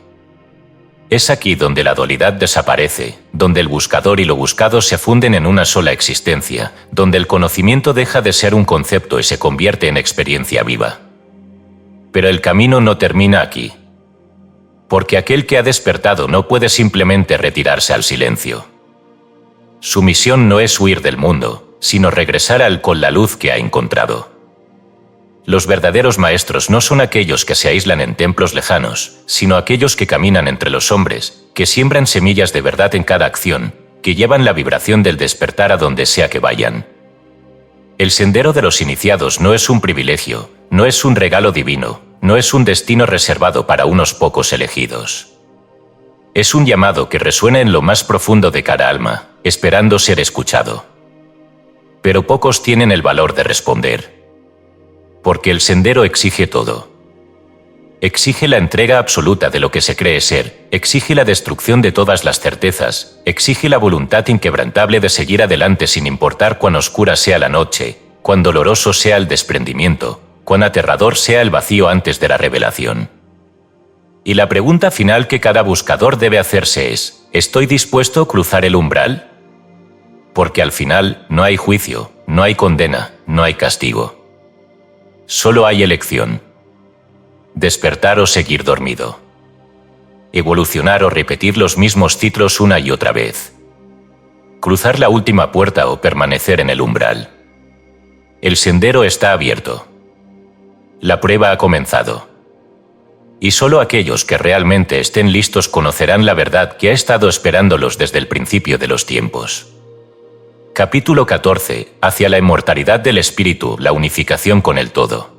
Es aquí donde la dualidad desaparece, donde el buscador y lo buscado se funden en una sola existencia, donde el conocimiento deja de ser un concepto y se convierte en experiencia viva. Pero el camino no termina aquí. Porque aquel que ha despertado no puede simplemente retirarse al silencio. Su misión no es huir del mundo, sino regresar con la luz que ha encontrado. Los verdaderos maestros no son aquellos que se aíslan en templos lejanos, sino aquellos que caminan entre los hombres, que siembran semillas de verdad en cada acción, que llevan la vibración del despertar a donde sea que vayan. El sendero de los iniciados no es un privilegio, no es un regalo divino, no es un destino reservado para unos pocos elegidos. Es un llamado que resuena en lo más profundo de cada alma, esperando ser escuchado. Pero pocos tienen el valor de responder. Porque el sendero exige todo. Exige la entrega absoluta de lo que se cree ser, exige la destrucción de todas las certezas, exige la voluntad inquebrantable de seguir adelante sin importar cuán oscura sea la noche, cuán doloroso sea el desprendimiento, cuán aterrador sea el vacío antes de la revelación. Y la pregunta final que cada buscador debe hacerse es, ¿estoy dispuesto a cruzar el umbral? Porque al final no hay juicio, no hay condena, no hay castigo. Solo hay elección. Despertar o seguir dormido. Evolucionar o repetir los mismos ciclos una y otra vez. Cruzar la última puerta o permanecer en el umbral. El sendero está abierto. La prueba ha comenzado. Y solo aquellos que realmente estén listos conocerán la verdad que ha estado esperándolos desde el principio de los tiempos. Capítulo 14. Hacia la inmortalidad del espíritu, la unificación con el todo.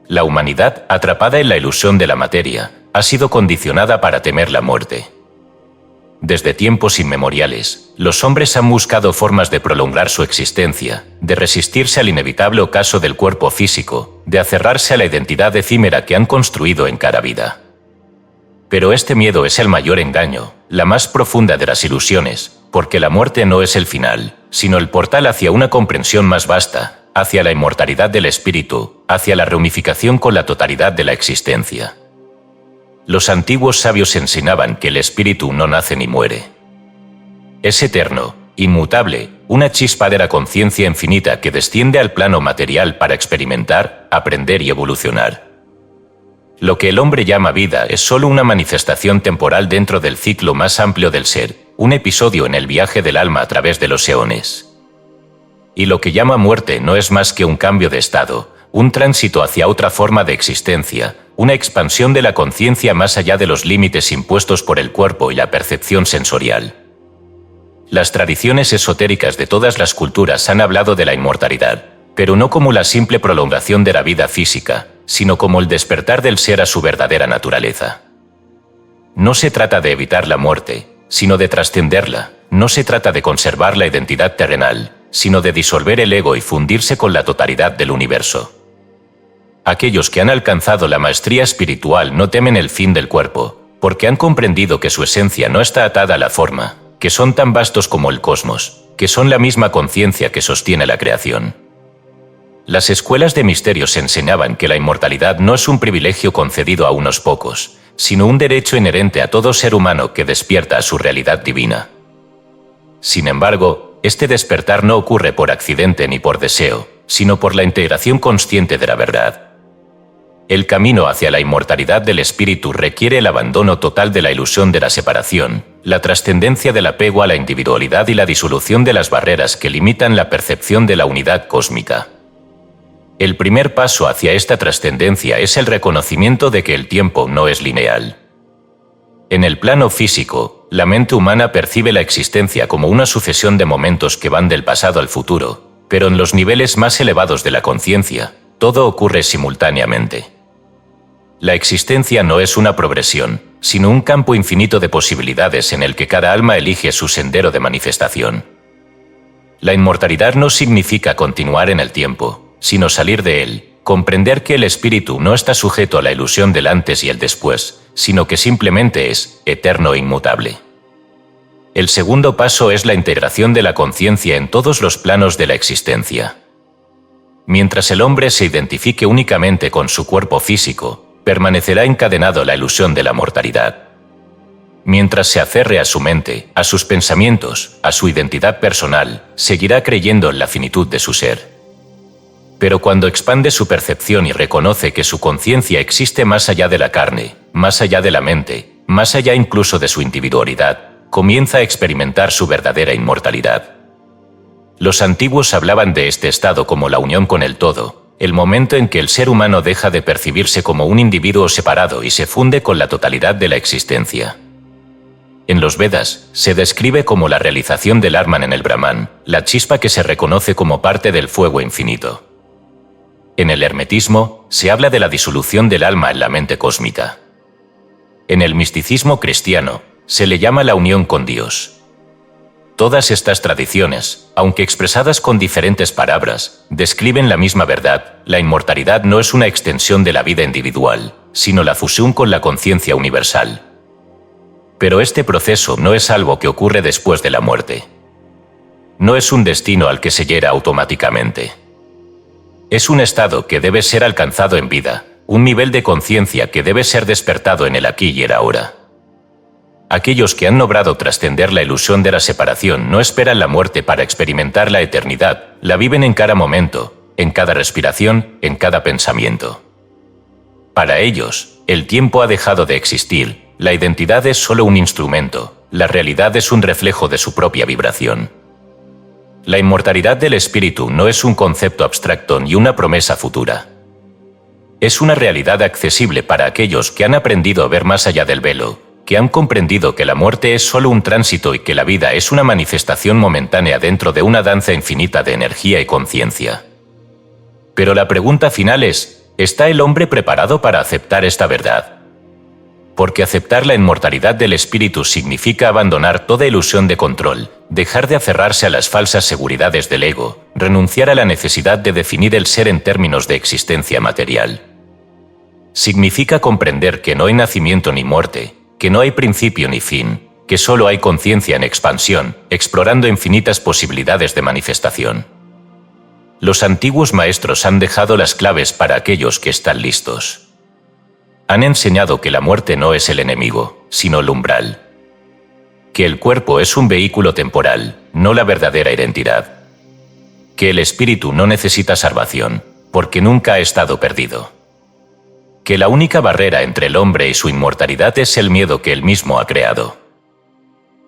La humanidad, atrapada en la ilusión de la materia, ha sido condicionada para temer la muerte. desde tiempos inmemoriales, los hombres han buscado formas de prolongar su existencia, de resistirse al inevitable ocaso del cuerpo físico, de aferrarse a la identidad efímera que han construido en cada vida. Pero este miedo es el mayor engaño, la más profunda de las ilusiones, porque la muerte no es el final, sino el portal hacia una comprensión más vasta, hacia la inmortalidad del espíritu, hacia la reunificación con la totalidad de la existencia. Los antiguos sabios enseñaban que el espíritu no nace ni muere. Es eterno, inmutable, una chispa de la conciencia infinita que desciende al plano material para experimentar, aprender y evolucionar. Lo que el hombre llama vida es solo una manifestación temporal dentro del ciclo más amplio del ser, un episodio en el viaje del alma a través de los eones. Y lo que llama muerte no es más que un cambio de estado, un tránsito hacia otra forma de existencia, una expansión de la conciencia más allá de los límites impuestos por el cuerpo y la percepción sensorial. Las tradiciones esotéricas de todas las culturas han hablado de la inmortalidad, pero no como la simple prolongación de la vida física, sino como el despertar del ser a su verdadera naturaleza. No se trata de evitar la muerte, sino de trascenderla, no se trata de conservar la identidad terrenal, sino de disolver el ego y fundirse con la totalidad del universo. Aquellos que han alcanzado la maestría espiritual no temen el fin del cuerpo, porque han comprendido que su esencia no está atada a la forma, que son tan vastos como el cosmos, que son la misma conciencia que sostiene la creación. Las escuelas de misterios enseñaban que la inmortalidad no es un privilegio concedido a unos pocos, sino un derecho inherente a todo ser humano que despierta a su realidad divina. Sin embargo, este despertar no ocurre por accidente ni por deseo, sino por la integración consciente de la verdad. El camino hacia la inmortalidad del espíritu requiere el abandono total de la ilusión de la separación, la trascendencia del apego a la individualidad y la disolución de las barreras que limitan la percepción de la unidad cósmica. El primer paso hacia esta trascendencia es el reconocimiento de que el tiempo no es lineal. En el plano físico, la mente humana percibe la existencia como una sucesión de momentos que van del pasado al futuro, pero en los niveles más elevados de la conciencia, todo ocurre simultáneamente. La existencia no es una progresión, sino un campo infinito de posibilidades en el que cada alma elige su sendero de manifestación. La inmortalidad no significa continuar en el tiempo, sino salir de él, comprender que el espíritu no está sujeto a la ilusión del antes y el después, sino que simplemente es eterno e inmutable. El segundo paso es la integración de la conciencia en todos los planos de la existencia. Mientras el hombre se identifique únicamente con su cuerpo físico, permanecerá encadenado a la ilusión de la mortalidad. Mientras se aferre a su mente, a sus pensamientos, a su identidad personal, seguirá creyendo en la finitud de su ser. Pero cuando expande su percepción y reconoce que su conciencia existe más allá de la carne, más allá de la mente, más allá incluso de su individualidad, comienza a experimentar su verdadera inmortalidad. Los antiguos hablaban de este estado como la unión con el todo, el momento en que el ser humano deja de percibirse como un individuo separado y se funde con la totalidad de la existencia. En los Vedas, se describe como la realización del Atman en el Brahman, la chispa que se reconoce como parte del fuego infinito. En el hermetismo, se habla de la disolución del alma en la mente cósmica. En el misticismo cristiano, se le llama la unión con Dios. Todas estas tradiciones, aunque expresadas con diferentes palabras, describen la misma verdad: la inmortalidad no es una extensión de la vida individual, sino la fusión con la conciencia universal. Pero este proceso no es algo que ocurre después de la muerte. No es un destino al que se llega automáticamente. Es un estado que debe ser alcanzado en vida, un nivel de conciencia que debe ser despertado en el aquí y el ahora. Aquellos que han logrado trascender la ilusión de la separación no esperan la muerte para experimentar la eternidad, la viven en cada momento, en cada respiración, en cada pensamiento. Para ellos, el tiempo ha dejado de existir, la identidad es solo un instrumento, la realidad es un reflejo de su propia vibración. La inmortalidad del espíritu no es un concepto abstracto ni una promesa futura. Es una realidad accesible para aquellos que han aprendido a ver más allá del velo, que han comprendido que la muerte es solo un tránsito y que la vida es una manifestación momentánea dentro de una danza infinita de energía y conciencia. Pero la pregunta final es: ¿está el hombre preparado para aceptar esta verdad? Porque aceptar la inmortalidad del espíritu significa abandonar toda ilusión de control, dejar de aferrarse a las falsas seguridades del ego, renunciar a la necesidad de definir el ser en términos de existencia material. Significa comprender que no hay nacimiento ni muerte, que no hay principio ni fin, que solo hay conciencia en expansión, explorando infinitas posibilidades de manifestación. Los antiguos maestros han dejado las claves para aquellos que están listos. Han enseñado que la muerte no es el enemigo, sino el umbral. Que el cuerpo es un vehículo temporal, no la verdadera identidad. Que el espíritu no necesita salvación, porque nunca ha estado perdido. Que la única barrera entre el hombre y su inmortalidad es el miedo que él mismo ha creado.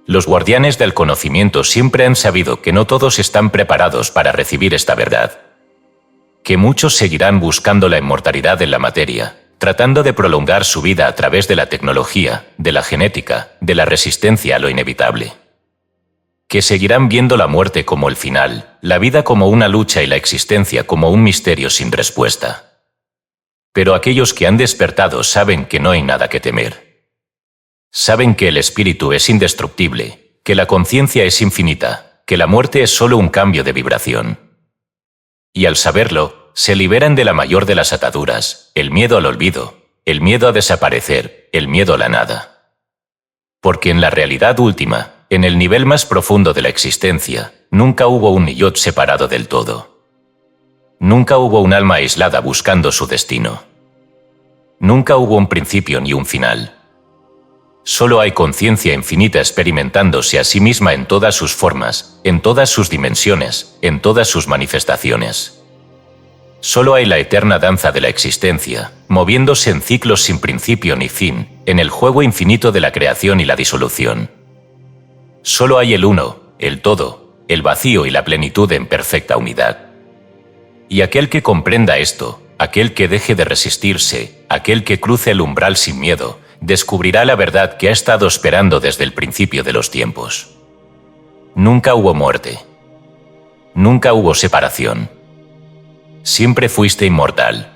Los guardianes del conocimiento siempre han sabido que no todos están preparados para recibir esta verdad. Que muchos seguirán buscando la inmortalidad en la materia, tratando de prolongar su vida a través de la tecnología, de la genética, de la resistencia a lo inevitable. Que seguirán viendo la muerte como el final, la vida como una lucha y la existencia como un misterio sin respuesta. Pero aquellos que han despertado saben que no hay nada que temer. Saben que el espíritu es indestructible, que la conciencia es infinita, que la muerte es solo un cambio de vibración. Y al saberlo, se liberan de la mayor de las ataduras, el miedo al olvido, el miedo a desaparecer, el miedo a la nada. Porque en la realidad última, en el nivel más profundo de la existencia, nunca hubo un yo separado del todo. Nunca hubo un alma aislada buscando su destino. Nunca hubo un principio ni un final. Solo hay conciencia infinita experimentándose a sí misma en todas sus formas, en todas sus dimensiones, en todas sus manifestaciones. Solo hay la eterna danza de la existencia, moviéndose en ciclos sin principio ni fin, en el juego infinito de la creación y la disolución. Solo hay el uno, el todo, el vacío y la plenitud en perfecta unidad. Y aquel que comprenda esto, aquel que deje de resistirse, aquel que cruce el umbral sin miedo, descubrirá la verdad que ha estado esperando desde el principio de los tiempos. Nunca hubo muerte. Nunca hubo separación. Siempre fuiste inmortal.